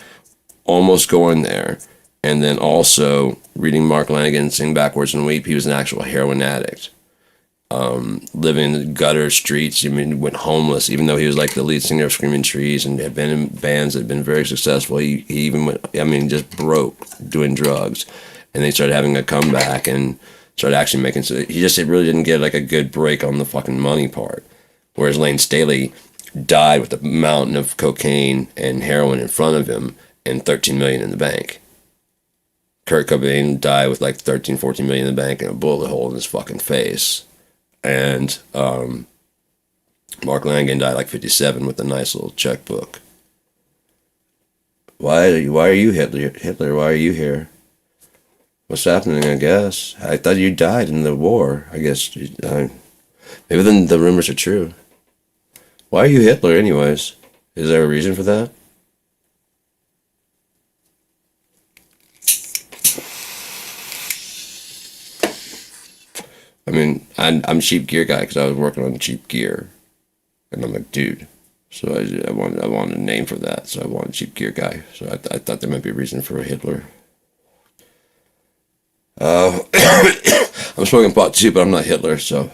almost going there, and then also reading Mark Lanigan sing Backwards and Weep. He was an actual heroin addict. Living in the gutter streets. Went homeless, even though he was like the lead singer of Screaming Trees and had been in bands that had been very successful. He even went, just broke doing drugs. And they started having a comeback and started actually making, so he just really didn't get like a good break on the fucking money part. Whereas Lane Staley died with a mountain of cocaine and heroin in front of him and 13 million in the bank. Kurt Cobain died with like 13, 14 million in the bank and a bullet hole in his fucking face. And Mark Langan died like 57 with a nice little checkbook. Why are you Hitler? Hitler, why are you here? What's happening, I guess? I thought you died in the war. I guess, maybe then the rumors are true. Why are you Hitler anyways? Is there a reason for that? I mean, I'm a cheap gear guy because I was working on cheap gear. And I'm like, dude. So I wanted a name for that. So I wanted cheap gear guy. So I thought there might be a reason for a Hitler. I'm smoking pot too, but I'm not Hitler, so.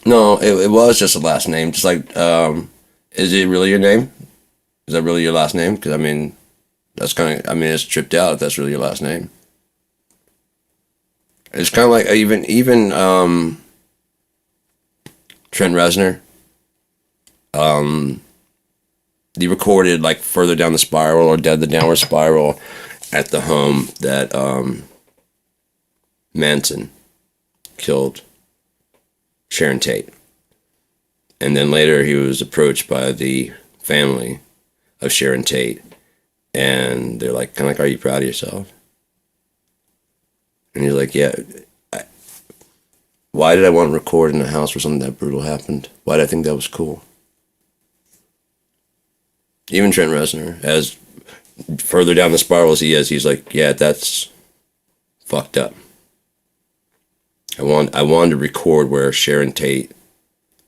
No, it was just a last name. Just like, is it really your name? Is that really your last name? Because, I mean, that's kind of, I mean, it's tripped out if that's really your last name. It's kind of like, even Trent Reznor, he recorded, like, Further Down the Spiral or Dead the Downward Spiral at the home that Manson killed Sharon Tate. And then later he was approached by the family of Sharon Tate, and they're like, kind of like, are you proud of yourself? And he's like, yeah. Why did I want to record in a house where something that brutal happened? Why did I think that was cool? Even Trent Reznor, as further down the spiral as he is, he's like, yeah, that's fucked up. I wanted to record where Sharon Tate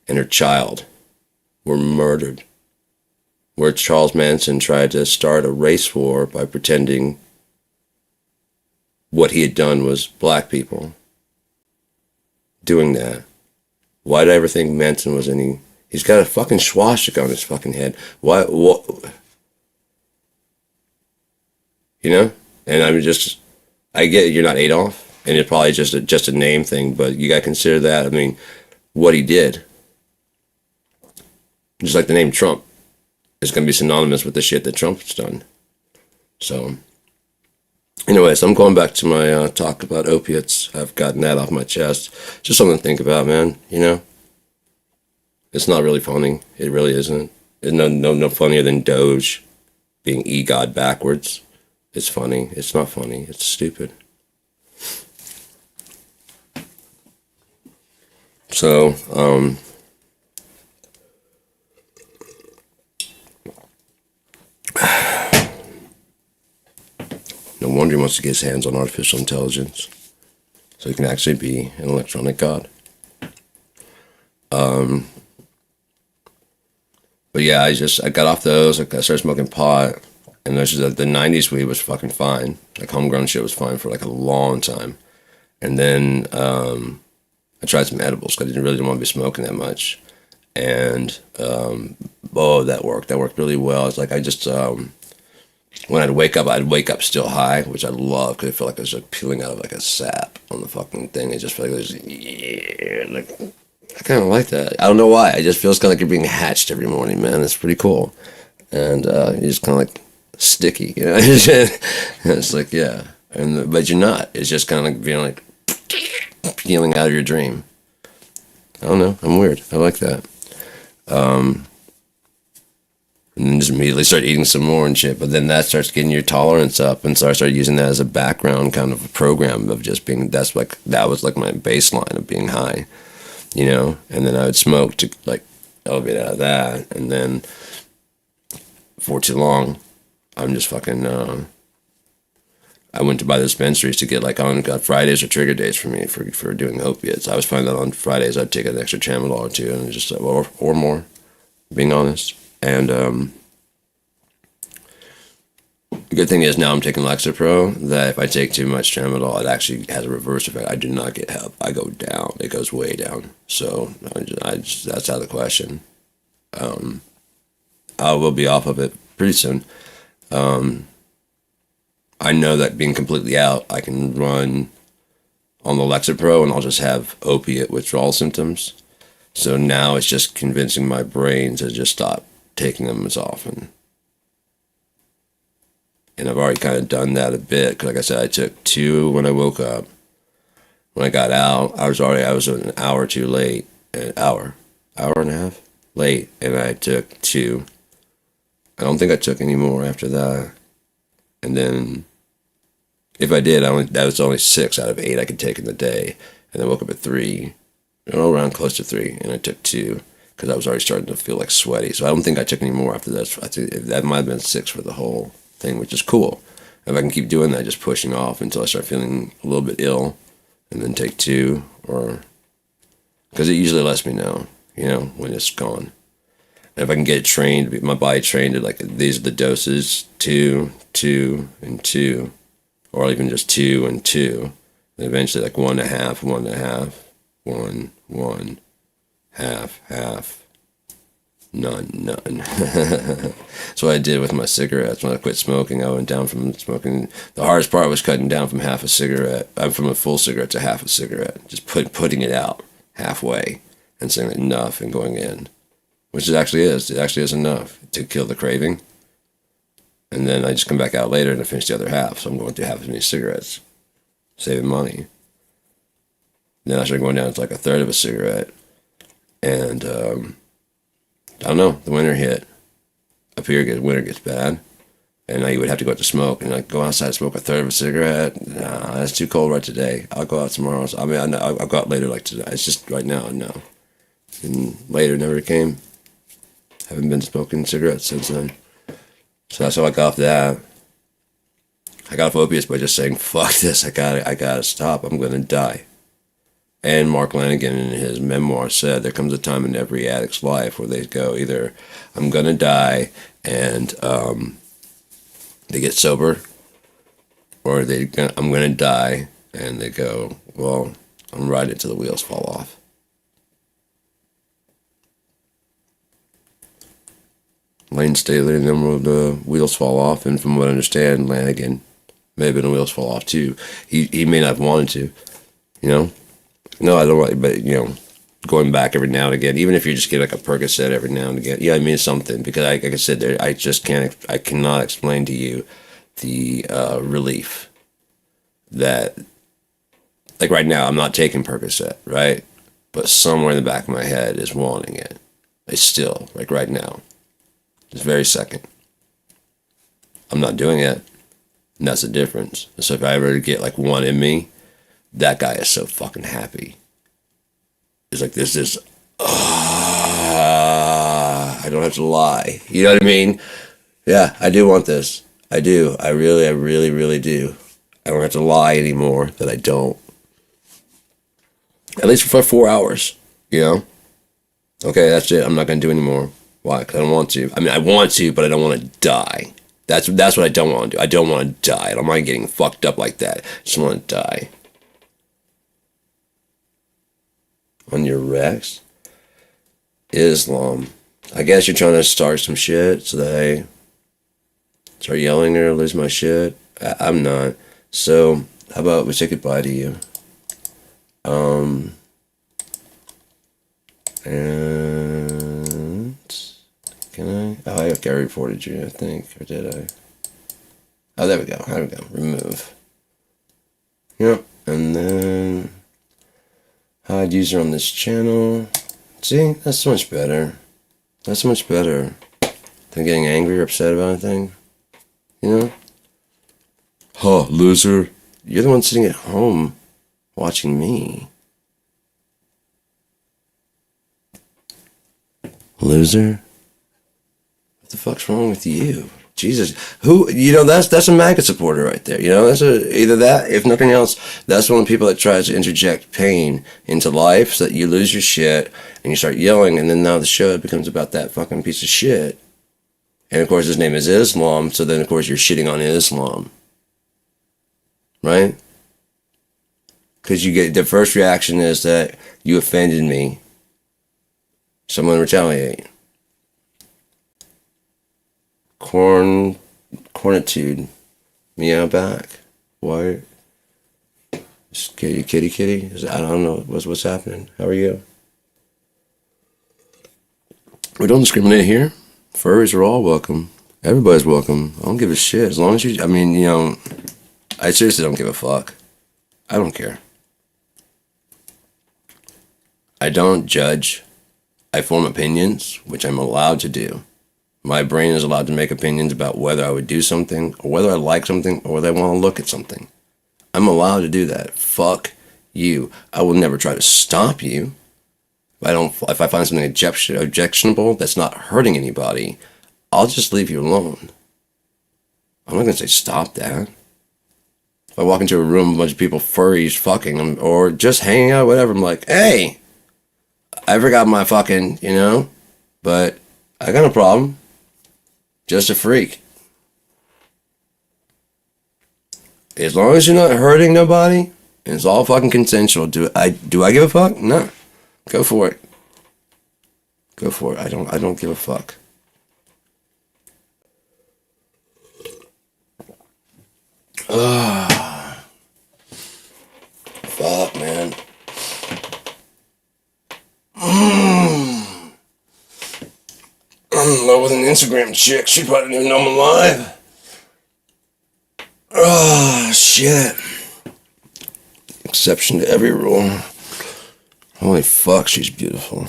and her child were murdered, where Charles Manson tried to start a race war by pretending what he had done was black people doing that. Why did I ever think Manson was any... He's got a fucking swastika on his fucking head. Why? What? You know? And I'm just... I get it, you're not Adolf, and it's probably just a name thing, but you gotta consider that, I mean, what he did. Just like the name Trump is gonna be synonymous with the shit that Trump's done. So... Anyways, I'm going back to my talk about opiates. I've gotten that off my chest. Just something to think about, man. You know? It's not really funny. It really isn't. It's no funnier than Doge being EGOD backwards. It's funny. It's not funny. It's stupid. So, no wonder he wants to get his hands on artificial intelligence, so he can actually be an electronic god. But yeah, I got off those. I started smoking pot, and the 90s weed was fucking fine. Like homegrown shit was fine for like a long time. And then I tried some edibles because I really didn't want to be smoking that much. And that worked. That worked really well. It's like I just when I'd wake up still high, which I love because I feel like I was like peeling out of like a sap on the fucking thing. I just feel like it was, yeah, like I kind of like that. I don't know why. I just feels kind of like you're being hatched every morning, man. It's pretty cool, and you're just kind of like sticky, you know. It's like yeah, but you're not. It's just kind of like being like peeling out of your dream. I don't know. I'm weird. I like that. And then just immediately start eating some more and shit. But then that starts getting your tolerance up, and so I started using that as a background kind of a program of just being. That was like my baseline of being high, you know. And then I would smoke to like elevate out of that, and then for too long, I'm just fucking. I went to buy the dispensaries to get like on Fridays or trigger days for me for doing opiates. I was finding that on Fridays I'd take an extra tramadol or two, and just or more, being honest. And the good thing is now I'm taking Lexapro, that if I take too much tramadol, it actually has a reverse effect. I do not get help. I go down. It goes way down. So that's out of the question. I will be off of it pretty soon. I know that being completely out, I can run on the Lexapro and I'll just have opiate withdrawal symptoms. So now it's just convincing my brain to just stop taking them as often. And I've already kind of done that a bit. Cause like I said, I took 2 when I woke up. When I got out, I was an hour too late. An hour and a half late. And I took 2. I don't think I took any more after that. And then, if I did, that was only 6 out of 8 I could take in the day. And I woke up at 3, around close to 3, and I took 2 because I was already starting to feel like sweaty. So I don't think I took any more after that. I think that might have been 6 for the whole thing, which is cool. If I can keep doing that, just pushing off until I start feeling a little bit ill, and then take 2, or because it usually lets me know, when it's gone. And if I can get it trained, my body trained to like these are the doses, 2, 2, and 2. Or even just 2 and 2, and eventually like 1.5, 1.5, 1, 1, half, none. That's what I did with my cigarettes. When I quit smoking, I went down from smoking. The hardest part was cutting down from half a cigarette. From a full cigarette to half a cigarette. Just putting it out halfway and saying enough and going in, which it actually is enough to kill the craving. And then I just come back out later and I finish the other half. So I'm going through half as many cigarettes, saving money. Then I started going down to like a third of a cigarette. And I don't know, the winter hit. Up here, winter gets bad. And I would have to go out to smoke. And I'd go outside and smoke a third of a cigarette. Nah, that's too cold right today. I'll go out tomorrow. I'll go out later like today. It's just right now, no. And later never came. Haven't been smoking cigarettes since then. So that's how I got off that. I got off opiates by just saying, fuck this, I gotta stop, I'm gonna die. And Mark Lanigan in his memoir said there comes a time in every addict's life where they go either, I'm gonna die, and they get sober, or I'm gonna die, and they go, well, I'm riding it till the wheels fall off. Lane Staley, and then the wheels fall off. And from what I understand, Lanigan may have been the wheels fall off too. He may not have wanted to, No, I don't want, but going back every now and again, even if you just get like a Percocet every now and again, I mean something, because like I said, I cannot explain to you the relief that, like right now, I'm not taking Percocet, right? But somewhere in the back of my head is wanting it. It's still, like right now. This very second. I'm not doing it. And that's the difference. So if I ever get like one in me, that guy is so fucking happy. It's like this I don't have to lie. You know what I mean? Yeah, I do want this. I do. I really do. I don't have to lie anymore that I don't. At least for 4 hours, Okay, that's it. I'm not going to do anymore. Why? Because I don't want to. I mean, I want to, but I don't want to die. That's what I don't want to do. I don't want to die. I don't mind getting fucked up like that. I just want to die. On your Rex? Islam. I guess you're trying to start some shit so that I start yelling or lose my shit. I'm not. So, how about we say goodbye to you? And can I? Oh, I reported you, I think, or did I? Oh, there we go. Remove. Yep, and then hide user on this channel. See, that's so much better. That's so much better than getting angry or upset about anything. Huh, loser. You're the one sitting at home watching me. Loser? What the fuck's wrong with you? Jesus. That's a MAGA supporter right there. That's either that, if nothing else, that's one of the people that tries to interject pain into life so that you lose your shit and you start yelling, and then now the show becomes about that fucking piece of shit. And of course his name is Islam, so then of course you're shitting on Islam. Right? Because you get the first reaction is that you offended me. Someone retaliate. Cornitude. Meow back. Why? Kitty. I don't know. What's happening? How are you? We don't discriminate here. Furries are all welcome. Everybody's welcome. I don't give a shit. As long as you, I mean, I seriously don't give a fuck. I don't care. I don't judge. I form opinions, which I'm allowed to do. My brain is allowed to make opinions about whether I would do something, or whether I like something, or whether I want to look at something. I'm allowed to do that. Fuck you. I will never try to stop you. If I find something objectionable that's not hurting anybody, I'll just leave you alone. I'm not gonna say stop that. If I walk into a room with a bunch of people, furries, fucking, or just hanging out, whatever, I'm like, hey, I forgot my fucking, but I got no problem. Just a freak. As long as you're not hurting nobody, and it's all fucking consensual. Do I give a fuck? No. Go for it. Go for it. I don't give a fuck. Fuck, man. I'm in love with an Instagram chick. She probably didn't even know I'm alive. Oh, shit. Exception to every rule. Holy fuck, she's beautiful.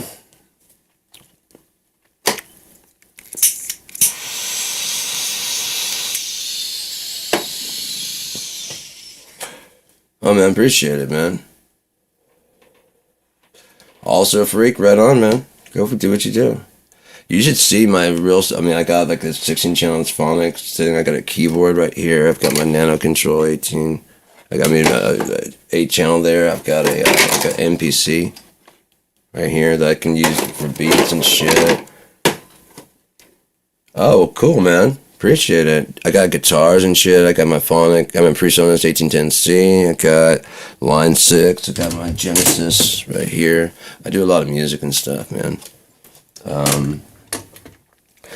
Oh, man, appreciate it, man. Also a freak, right on, man. Do what you do. You should see my real, I got like this 16-channel phonics thing. I got a keyboard right here. I've got my Nano Control 18. I got me an 8-channel there. I've got a MPC right here that I can use for beats and shit. Oh, cool, man. Appreciate it. I got guitars and shit. I got my phonic. I got my PreSonus 1810C. I got Line 6. I got my Genesis right here. I do a lot of music and stuff, man.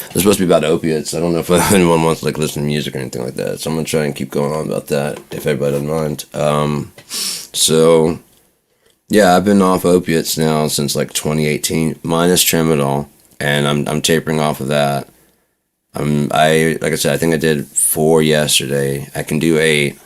It's supposed to be about opiates. I don't know if anyone wants to listen to music or anything like that. So I'm going to try and keep going on about that if everybody doesn't mind. So, yeah, I've been off opiates now since 2018, minus tramadol. And I'm tapering off of that. Like I said, I think I did 4 yesterday. I can do 8.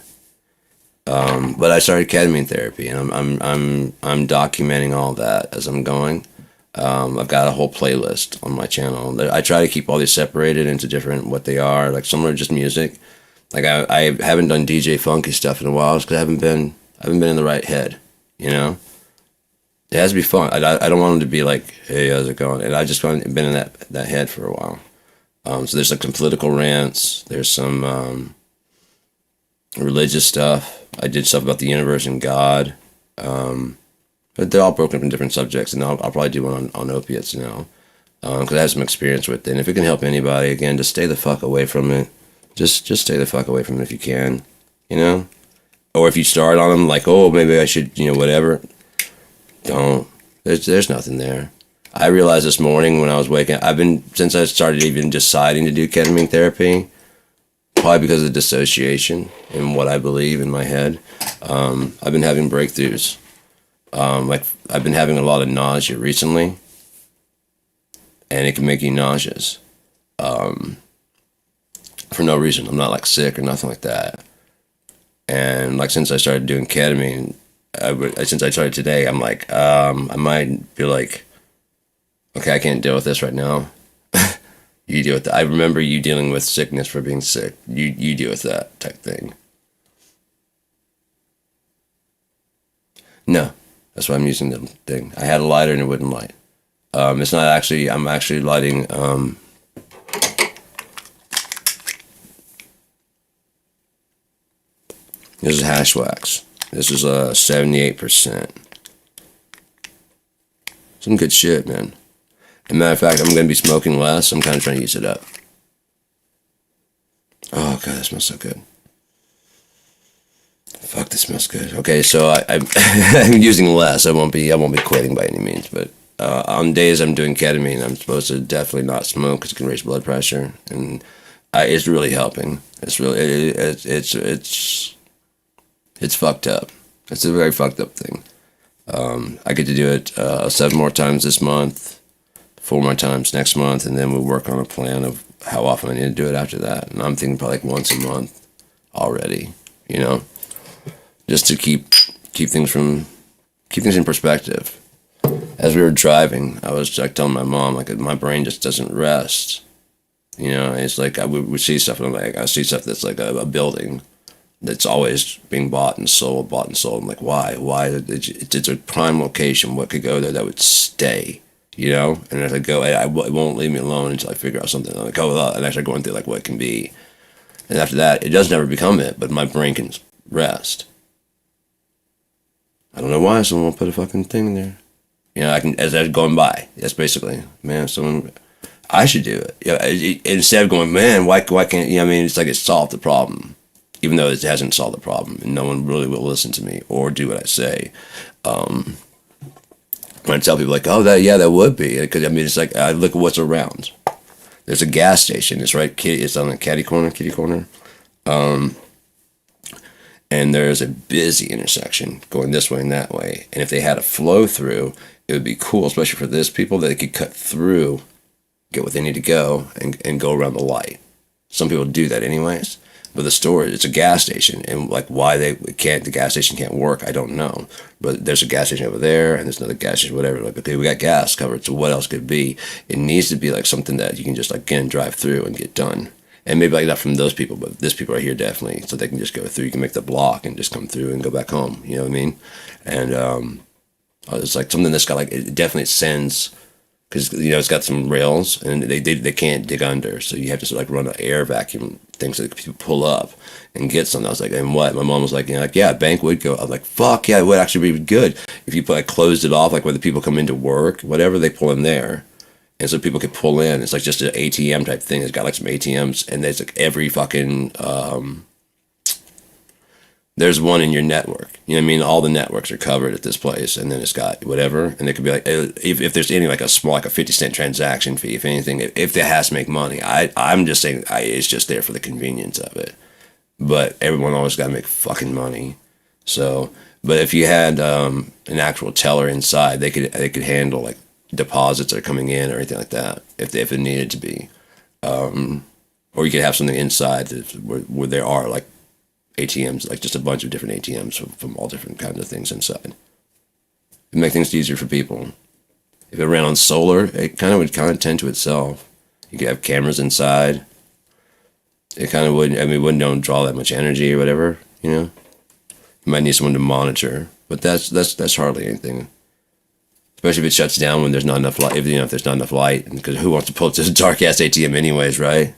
But I started ketamine therapy, and I'm documenting all that as I'm going. I've got a whole playlist on my channel. I try to keep all these separated into different what they are. Like some are just music. Like I haven't done DJ funky stuff in a while because I haven't been in the right head. It has to be fun. I don't want them to be like, hey, how's it going? And I just haven't been in that head for a while. So there's some political rants. There's some religious stuff. I did stuff about the universe and God. But they're all broken up in different subjects, and I'll probably do one on opiates now, because I have some experience with it. And if it can help anybody, again, just stay the fuck away from it. Just stay the fuck away from it if you can, Or if you start on them, like, oh, maybe I should, whatever. Don't. There's nothing there. I realized this morning when I was waking up, since I started even deciding to do ketamine therapy, probably because of dissociation and what I believe in my head, I've been having breakthroughs. I've been having a lot of nausea recently, and it can make you nauseous, for no reason. I'm not sick or nothing like that. And since I started doing ketamine, since I started today, I'm I might be okay, I can't deal with this right now. You deal with that. I remember you dealing with sickness for being sick. You deal with that type thing. No. That's why I'm using the thing. I had a lighter and it wouldn't light. It's not actually, I'm actually lighting, this is hash wax. This is 78%. Some good shit, man. As a matter of fact, I'm going to be smoking less. I'm kind of trying to use it up. Oh, God, that smells so good. Fuck, this smells good. Okay, so I'm using less. I won't be quitting by any means, but on days I'm doing ketamine, I'm supposed to definitely not smoke because it can raise blood pressure, and It's really helping. It's really it's fucked up. It's a very fucked up thing. I get to do it 7 more times this month, 4 more times next month, and then we'll work on a plan of how often I need to do it after that. And I'm thinking probably like once a month already, you know, just to keep things in perspective. As we were driving, I was like telling my mom, like, my brain just doesn't rest. You know, it's like we see stuff, and I'm like, I see stuff that's like a building that's always being bought and sold. I'm like, why? It's a prime location. What could go there that would stay? You know? And as I go, it won't leave me alone until I figure out something. I'm like, oh, and I start going through like what it can be. And after that, it does never become it, but my brain can rest. I don't know why someone won't put a fucking thing in there. You know, I can, as I'm going by, that's basically, man, I should do it. Yeah, instead of going, man, why can't, you know what I mean? It's like it solved the problem, even though it hasn't solved the problem, and no one really will listen to me or do what I say. When I tell people like, oh, that would be, because I mean, it's like, I look at what's around. There's a gas station. It's right, it's on the kitty corner. And there's a busy intersection going this way and that way. And if they had a flow through, it would be cool, especially for this people, that they could cut through, get what they need to go, and go around the light. Some people do that anyways. But the store, it's a gas station, and like why the gas station can't work, I don't know. But there's a gas station over there, and there's another gas station, whatever. Like, okay, we got gas covered, so what else could it be? It needs to be like something that you can just like, again, drive through and get done. And maybe like not from those people, but this people right here definitely, so they can just go through. You can make the block and just come through and go back home. You know what I mean? And it's like something that's got like, it definitely sends, because you know it's got some rails and they can't dig under, so you have to sort of like run an air vacuum thing so that people pull up and get something. I was like, and what? My mom was like, you know, like, yeah, a bank would go. I was like, fuck yeah, it would actually be good if you closed it off, like where the people come into work, whatever, they pull in there. And so people could pull in. It's like just an ATM type thing. It's got like some ATMs, and there's like every fucking, there's one in your network. You know what I mean? All the networks are covered at this place, and then it's got whatever. And it could be like, if there's any like a small, like a 50-cent transaction fee, if anything, if it has to make money. I'm just saying, it's just there for the convenience of it. But everyone always got to make fucking money. So, but if you had an actual teller inside, they could handle like deposits that are coming in or anything like that, if it needed to be, or you could have something inside where there are like ATMs, like just a bunch of different ATMs from all different kinds of things inside. It'd make things easier for people. If it ran on solar, it would tend to itself. You could have cameras inside. It kind of wouldn't. I mean, it wouldn't draw that much energy or whatever. You know, you might need someone to monitor, but that's hardly anything. Especially if it shuts down when there's not enough light. If there's not enough light, because who wants to pull up to this dark ass ATM anyways, right?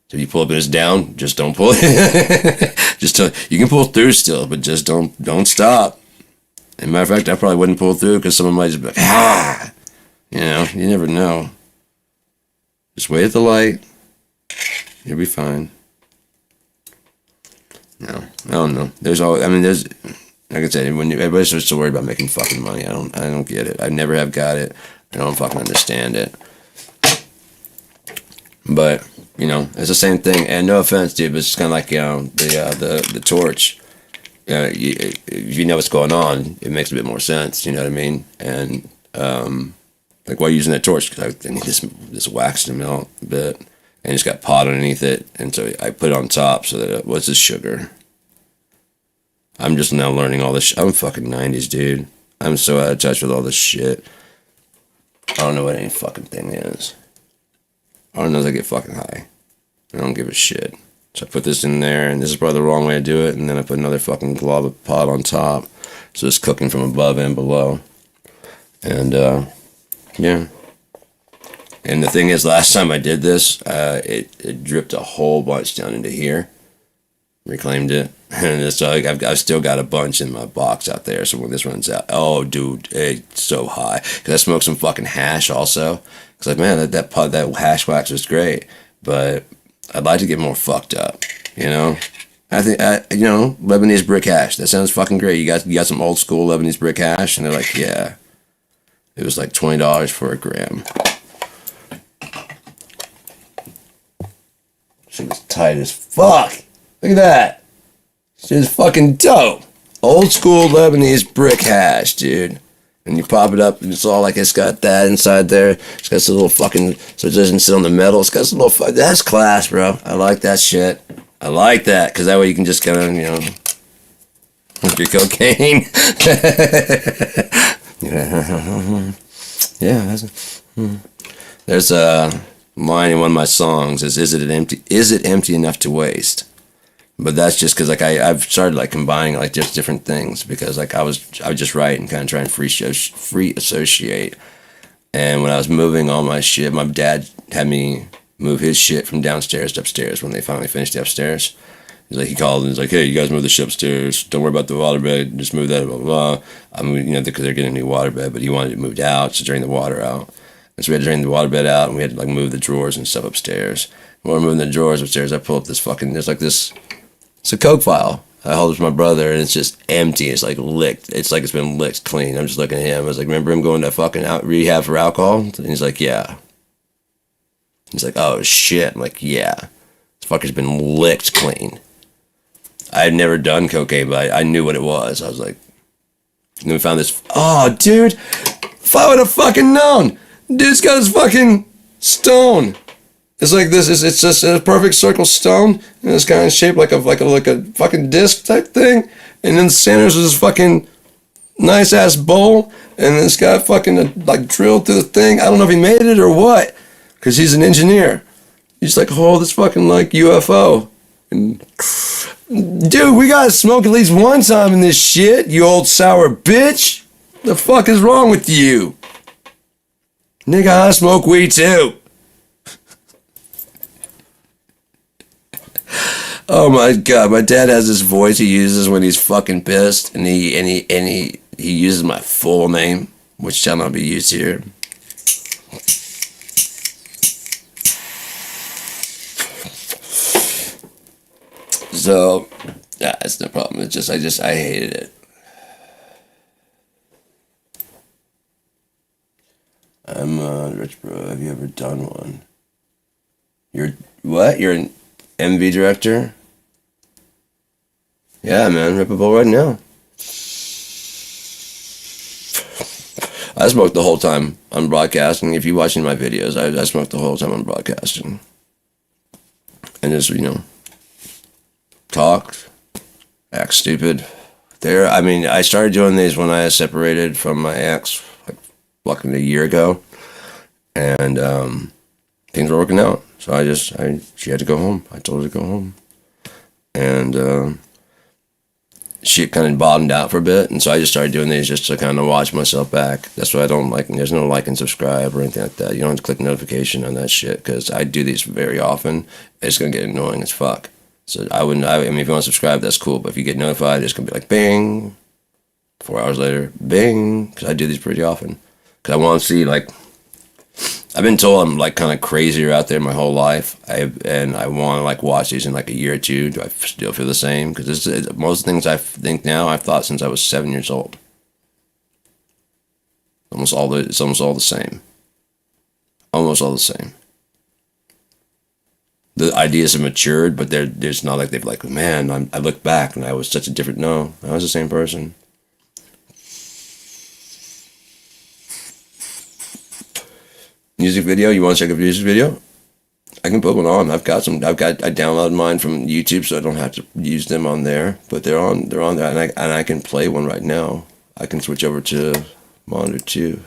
So if you pull up and it's down, just don't pull it. You can pull through still, but just don't stop. As a matter of fact, I probably wouldn't pull through because someone might just be like, you know, you never know. Just wait at the light. You'll be fine. No, I don't know. There's like I said, when everybody's just so worried about making fucking money, I don't get it. I never have got it. I don't fucking understand it. But you know, it's the same thing. And no offense, dude, but it's kind of like, you know, the torch. If you know what's going on, it makes a bit more sense. You know what I mean? And like while using that torch, because I need this wax to melt a bit, and it's got pot underneath it, and so I put it on top so that what's this sugar? I'm just now learning all this. I'm fucking 90s, dude. I'm so out of touch with all this shit. I don't know what any fucking thing is. All I know is I get fucking high. I don't give a shit. So I put this in there, and this is probably the wrong way to do it, and then I put another fucking glob of pot on top. So it's cooking from above and below. And, yeah. And the thing is, last time I did this, it dripped a whole bunch down into here. Reclaimed it. And so I've still got a bunch in my box out there, so when this runs out, oh, dude, it's so high. Because I smoked some fucking hash also. Because, like, man, that hash wax was great. But I'd like to get more fucked up, you know? I think, you know, Lebanese brick hash. That sounds fucking great. You got some old school Lebanese brick hash? And they're like, yeah. It was like $20 for a gram. Shit was tight as fuck. Look at that. Shit is fucking dope. Old school Lebanese brick hash, dude. And you pop it up, and it's all like it's got that inside there. It's got some little fucking, so it doesn't sit on the metal. It's got some little, that's class, bro. I like that shit. I like that, because that way you can just kind of, you know, with your cocaine. Yeah, there's a line in one of my songs is it empty enough to waste? But that's just because like I've started like combining like just different things, because like I would just write and kind of try and free associate. And when I was moving all my shit, my dad had me move his shit from downstairs to upstairs when they finally finished the upstairs. He called and he's like, hey, you guys move the shit upstairs. Don't worry about the waterbed. Just move that, blah, blah, blah. I mean, you know, because they're getting a new waterbed, but he wanted it moved out to drain the water out. And so we had to drain the waterbed out, and we had to like move the drawers and stuff upstairs. When we're moving the drawers upstairs, I pull up this fucking, there's like this, it's a Coke vial. I hold it to my brother, and it's just empty. It's like licked. It's like it's been licked clean. I'm just looking at him. I was like, remember him going to fucking rehab for alcohol? And he's like, yeah. He's like, oh shit. I'm like, yeah. This fucker's been licked clean. I had never done cocaine, but I knew what it was. I was like, and then we found this. Oh, dude, if I would have fucking known. Dude's got his fucking stone. It's like this. It's just a perfect circle stone, and it's kind of shaped like a fucking disc type thing. And then the center's this fucking nice ass bowl, and it's got fucking like drilled through the thing. I don't know if he made it or what, because he's an engineer. He's like, hold this fucking like UFO. And dude, we gotta smoke at least one time in this shit, you old sour bitch. The fuck is wrong with you? Nigga, I smoke weed too. Oh my god, my dad has this voice he uses when he's fucking pissed, and he uses my full name, which shall not be used here. So, yeah, it's no problem. It's just, I hated it. I'm Rich Bro. Have you ever done one? You're what? You're an MV director? Yeah, man. Rip a bowl right now. I smoked the whole time on broadcasting. If you're watching my videos, I smoked the whole time on broadcasting. And just, you know, talk, act stupid. I mean, I started doing these when I separated from my ex, like fucking a year ago, and things were working out. So she had to go home. I told her to go home, and she kind of bottomed out for a bit, and so I just started doing these just to kind of watch myself back. That's why I don't like. There's no like and subscribe or anything like that. You don't have to click notification on that shit, because I do these very often. It's gonna get annoying as fuck. So I mean, if you want to subscribe, that's cool. But if you get notified, it's going to be like, bing. 4 hours later, bing. Because I do these pretty often. Because I want to see, like, I've been told I'm, like, kind of crazier out there my whole life. And I want to, like, watch these in, like, a year or two. Do I still feel the same? Because most things I think now, I've thought since I was 7 years old. It's almost all the same. Almost all the same. The ideas have matured, but there's not like they've like, man, I look back and I was such a different, no, I was the same person. Music video, you want to check a music video? I can put one on. I downloaded mine from YouTube, so I don't have to use them on there, but they're on there, and I can play one right now. I can switch over to monitor 2.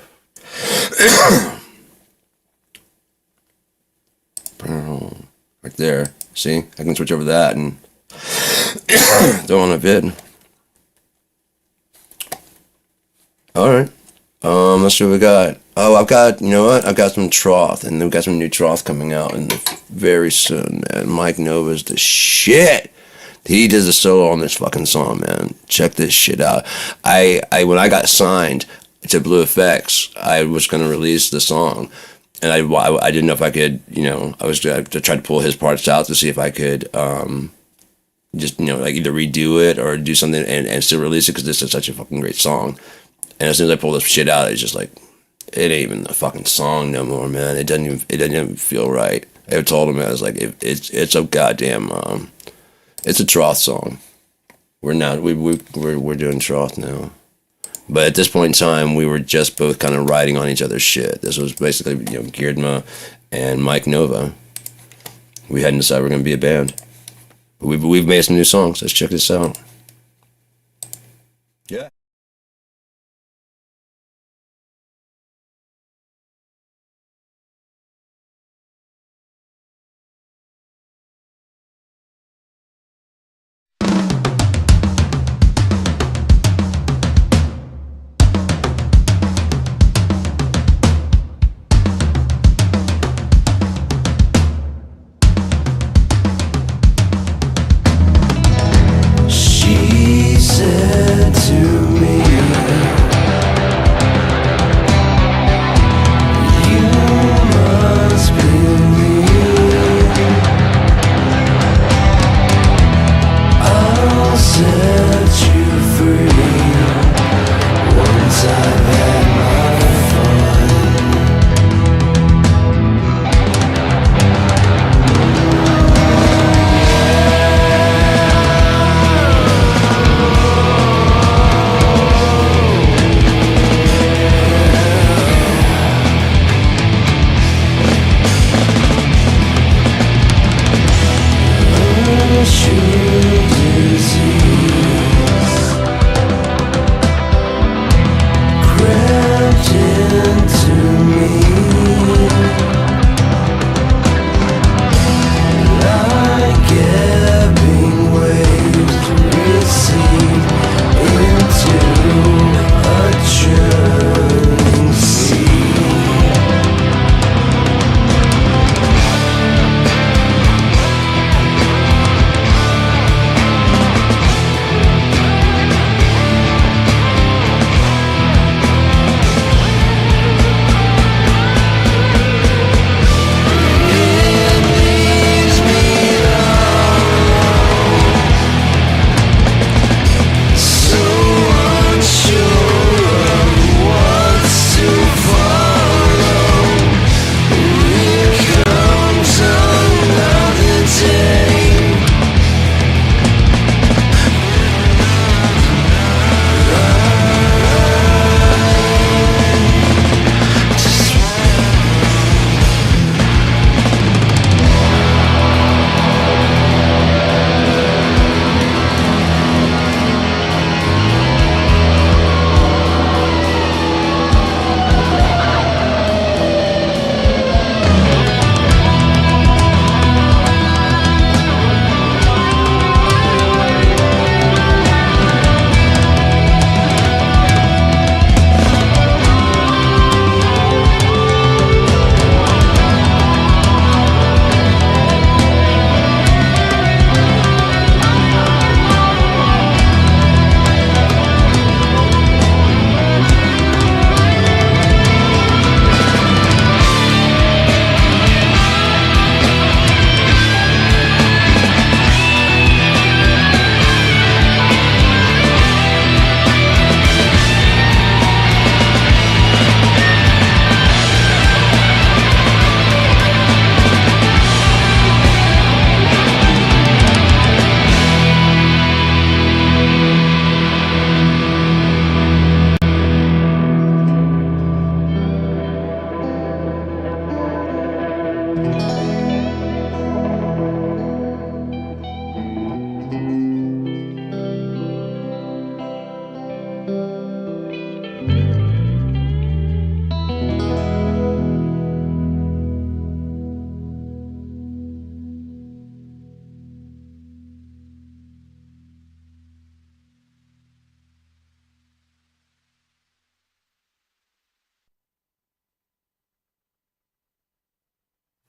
Right there. See? I can switch over that and throw on a vid. Alright. Let's see what we got. Oh, you know what? I've got some Troth, and we've got some new Troth coming out very soon, man. Mike Nova's the shit. He does a solo on this fucking song, man. Check this shit out. When I got signed to Blue Effects, I was going to release the song. And I didn't know if I could, you know, I tried to pull his parts out to see if I could just, you know, like either redo it or do something and still release it, because this is such a fucking great song. And as soon as I pull this shit out, it's just like, it ain't even a fucking song no more, man. It doesn't even feel right. I told him, I was like, it's a goddamn, it's a Troth song. We're not, we're doing Troth now. But at this point in time, we were just both kind of riding on each other's shit. This was basically, Girdma and Mike Nova. We hadn't decided we're going to be a band. We've made some new songs. Let's check this out. Yeah. She said to me, you must believe I'll set you free once I've had my fun.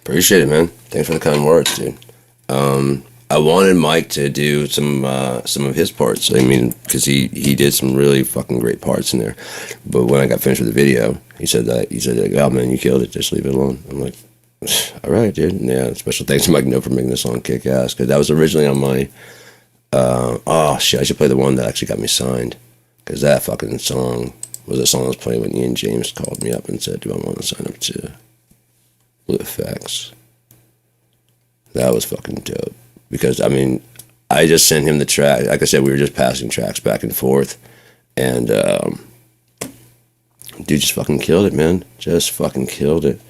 Appreciate it, man. Thanks for the kind words, dude. I wanted Mike to do some of his parts. I mean, because he did some really fucking great parts in there. But when I got finished with the video, he said, "Oh man, you killed it. Just leave it alone." I'm like, "All right, dude." And yeah, special thanks to Mike No for making this song kick ass, because that was originally on my. Oh shit! I should play the one that actually got me signed, because that fucking song was a song I was playing when Ian James called me up and said, "Do I want to sign up to Blue Effects?" That was fucking dope. Because, I mean, I just sent him the track. Like I said, we were just passing tracks back and forth. And, dude just fucking killed it, man. Just fucking killed it.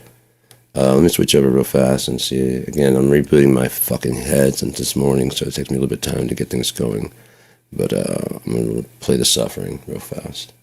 Let me switch over real fast and see. Again, I'm rebooting my fucking head since this morning, so it takes me a little bit of time to get things going. But I'm going to play The Suffering real fast.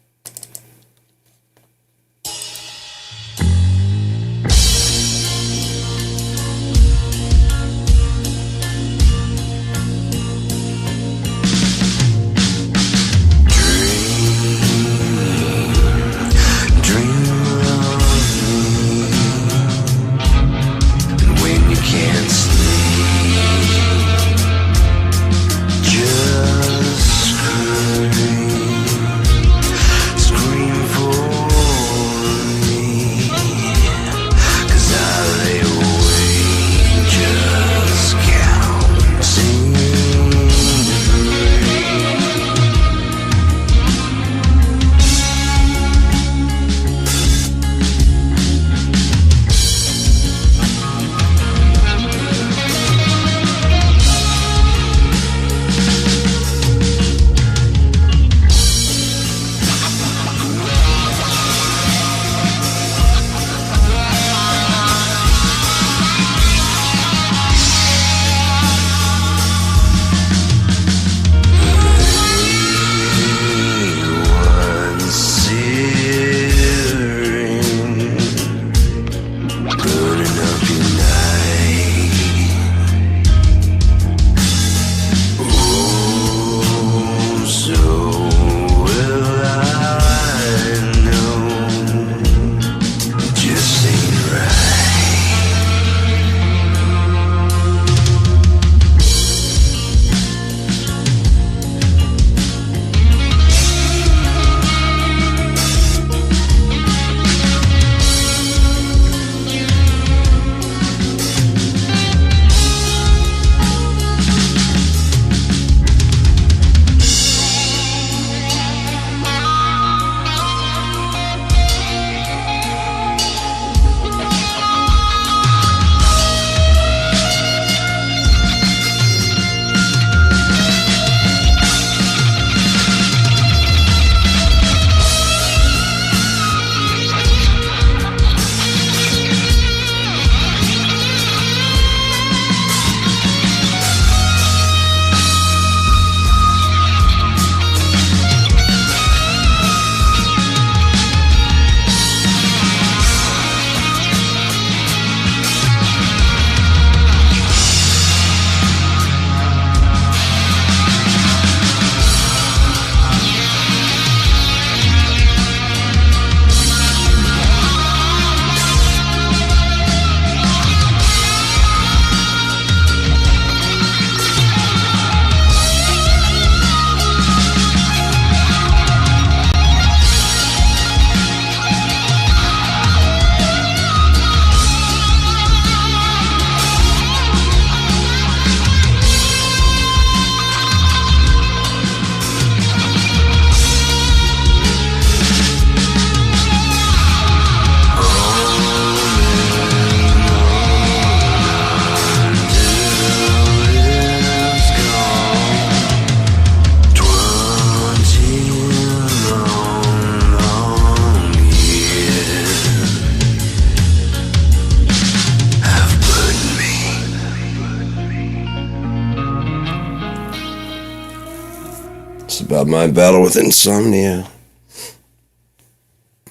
It's about my battle with insomnia.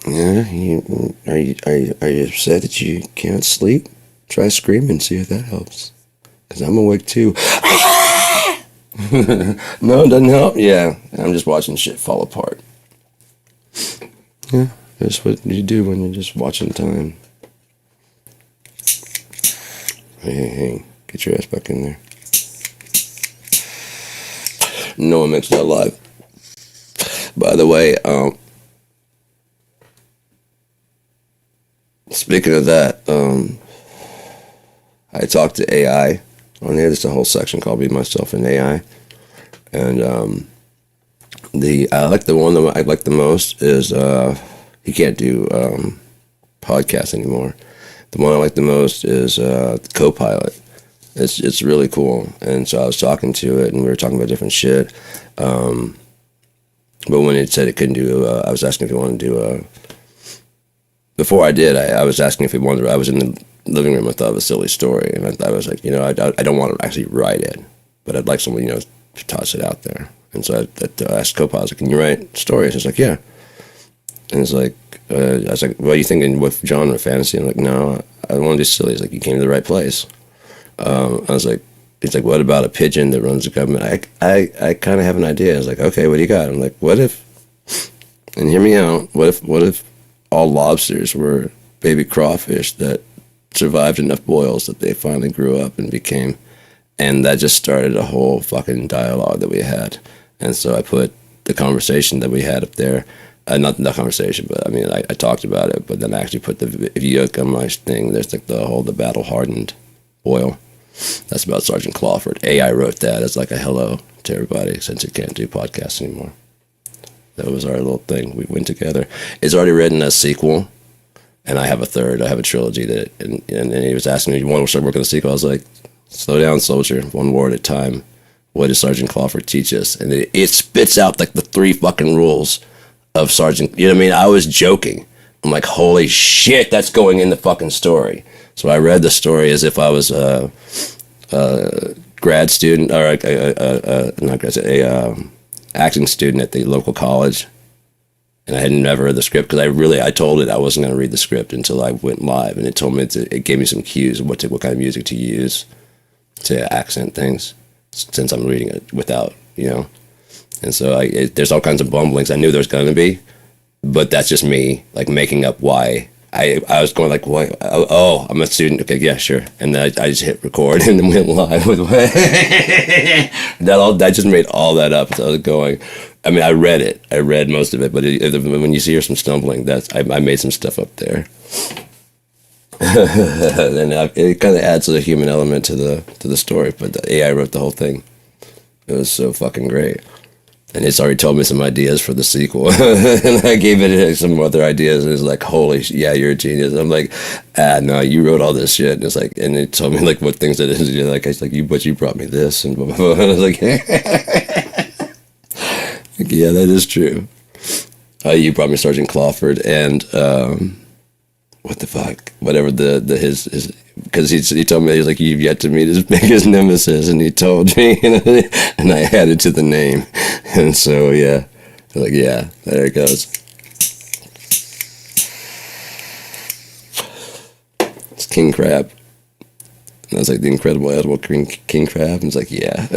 Yeah, are you upset that you can't sleep? Try screaming, see if that helps. Because I'm awake too. No, it doesn't help? Yeah, I'm just watching shit fall apart. Yeah, that's what you do when you're just watching time. Hey, get your ass back in there. No one makes that live. By the way, speaking of that, I talked to AI on here. There's a whole section called "Be Myself and AI," and the one that I like the most is he can't do podcasts anymore. The one I like the most is Copilot. It's really cool. And so I was talking to it, and we were talking about different shit. But when it said it couldn't do, I was asking if he wanted to do. Before I did, I was asking if he wanted. I was in the living room. I thought of a silly story, and I was like, I don't want to actually write it, but I'd like someone, to toss it out there. And so I asked Copa, I was like, can you write stories? He's like, yeah. And it's like, I was like, what are you thinking? What genre? Fantasy? I'm like, no, I want to do silly. He's like, you came to the right place. I was like, he's like, what about a pigeon that runs the government? I kind of have an idea. I was like, okay, what do you got? I'm like, what if, and hear me out, what if all lobsters were baby crawfish that survived enough boils that they finally grew up and became, and that just started a whole fucking dialogue that we had. And so I put the conversation that we had up there, not the conversation, but I mean, I talked about it, but then I actually put if you look on my thing, there's like the battle hardened oil. That's about Sergeant Clawford. AI wrote that as like a hello to everybody since it can't do podcasts anymore. That was our little thing. We went together. It's already written a sequel, and I have a third. I have a trilogy that, and he was asking me, you want to start working on the sequel? I was like, slow down, soldier. One word at a time. What does Sergeant Clawford teach us? And it spits out like the 3 fucking rules of Sergeant. You know what I mean? I was joking. I'm like, holy shit, that's going in the fucking story. So I read the story as if I was a grad student, or not grad student, acting student at the local college. And I had never read the script because I told it I wasn't going to read the script until I went live. And it told me, it gave me some cues of what kind of music to use to accent things, since I'm reading it without, And so there's all kinds of bumblings. I knew there was going to be, but that's just me, like, making up why. I was going like, why? Oh, I'm a student. Okay, yeah, sure. And then I just hit record and then went live with that just made all that up. So I was going. I mean, I read it. I read most of it, but when you hear some stumbling, I made some stuff up there. And it kind of adds to the human element to the story. But the AI wrote the whole thing. It was so fucking great. And it's already told me some ideas for the sequel. And I gave it some other ideas, and it's like, holy shit, yeah, you're a genius. I'm like, no, you wrote all this shit. And it's like, and it told me like what things it is. You're like, it's like, but you brought me this, and blah, blah, blah. And I was like, yeah, that is true. You brought me Sergeant Clawford, and what the fuck, whatever his. Because he told me, he's like, you've yet to meet his biggest nemesis, and he told me, and I added to the name, and so yeah, like, yeah, there it goes. It's King Crab. And I was like, the incredible edible King Crab, and it's like, yeah.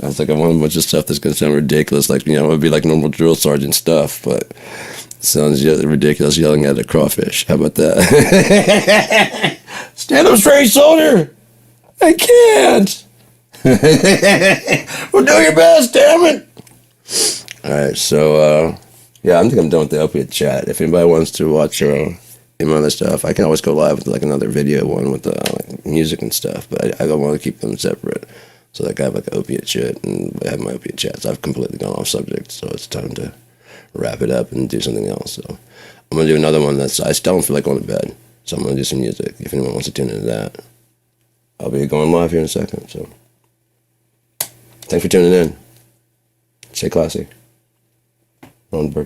I was like, I want a bunch of stuff that's gonna sound ridiculous, like, it would be like normal drill sergeant stuff, but. Sounds ridiculous yelling at a crawfish. How about that? Stand up straight, soldier! I can't! Well, do your best, damn it! Alright, so, yeah, I think I'm done with the opiate chat. If anybody wants to watch any other stuff, I can always go live with like another video one with like music and stuff, but I don't want to keep them separate. So like I have like opiate shit, and I have my opiate chats. I've completely gone off subject, so it's time to wrap it up and do something else. So I'm gonna do another one I still don't feel like going to bed, so I'm gonna do some music. If anyone wants to tune into that, I'll be going live here in a second. So thanks for tuning in. Stay classy. Ron Burke.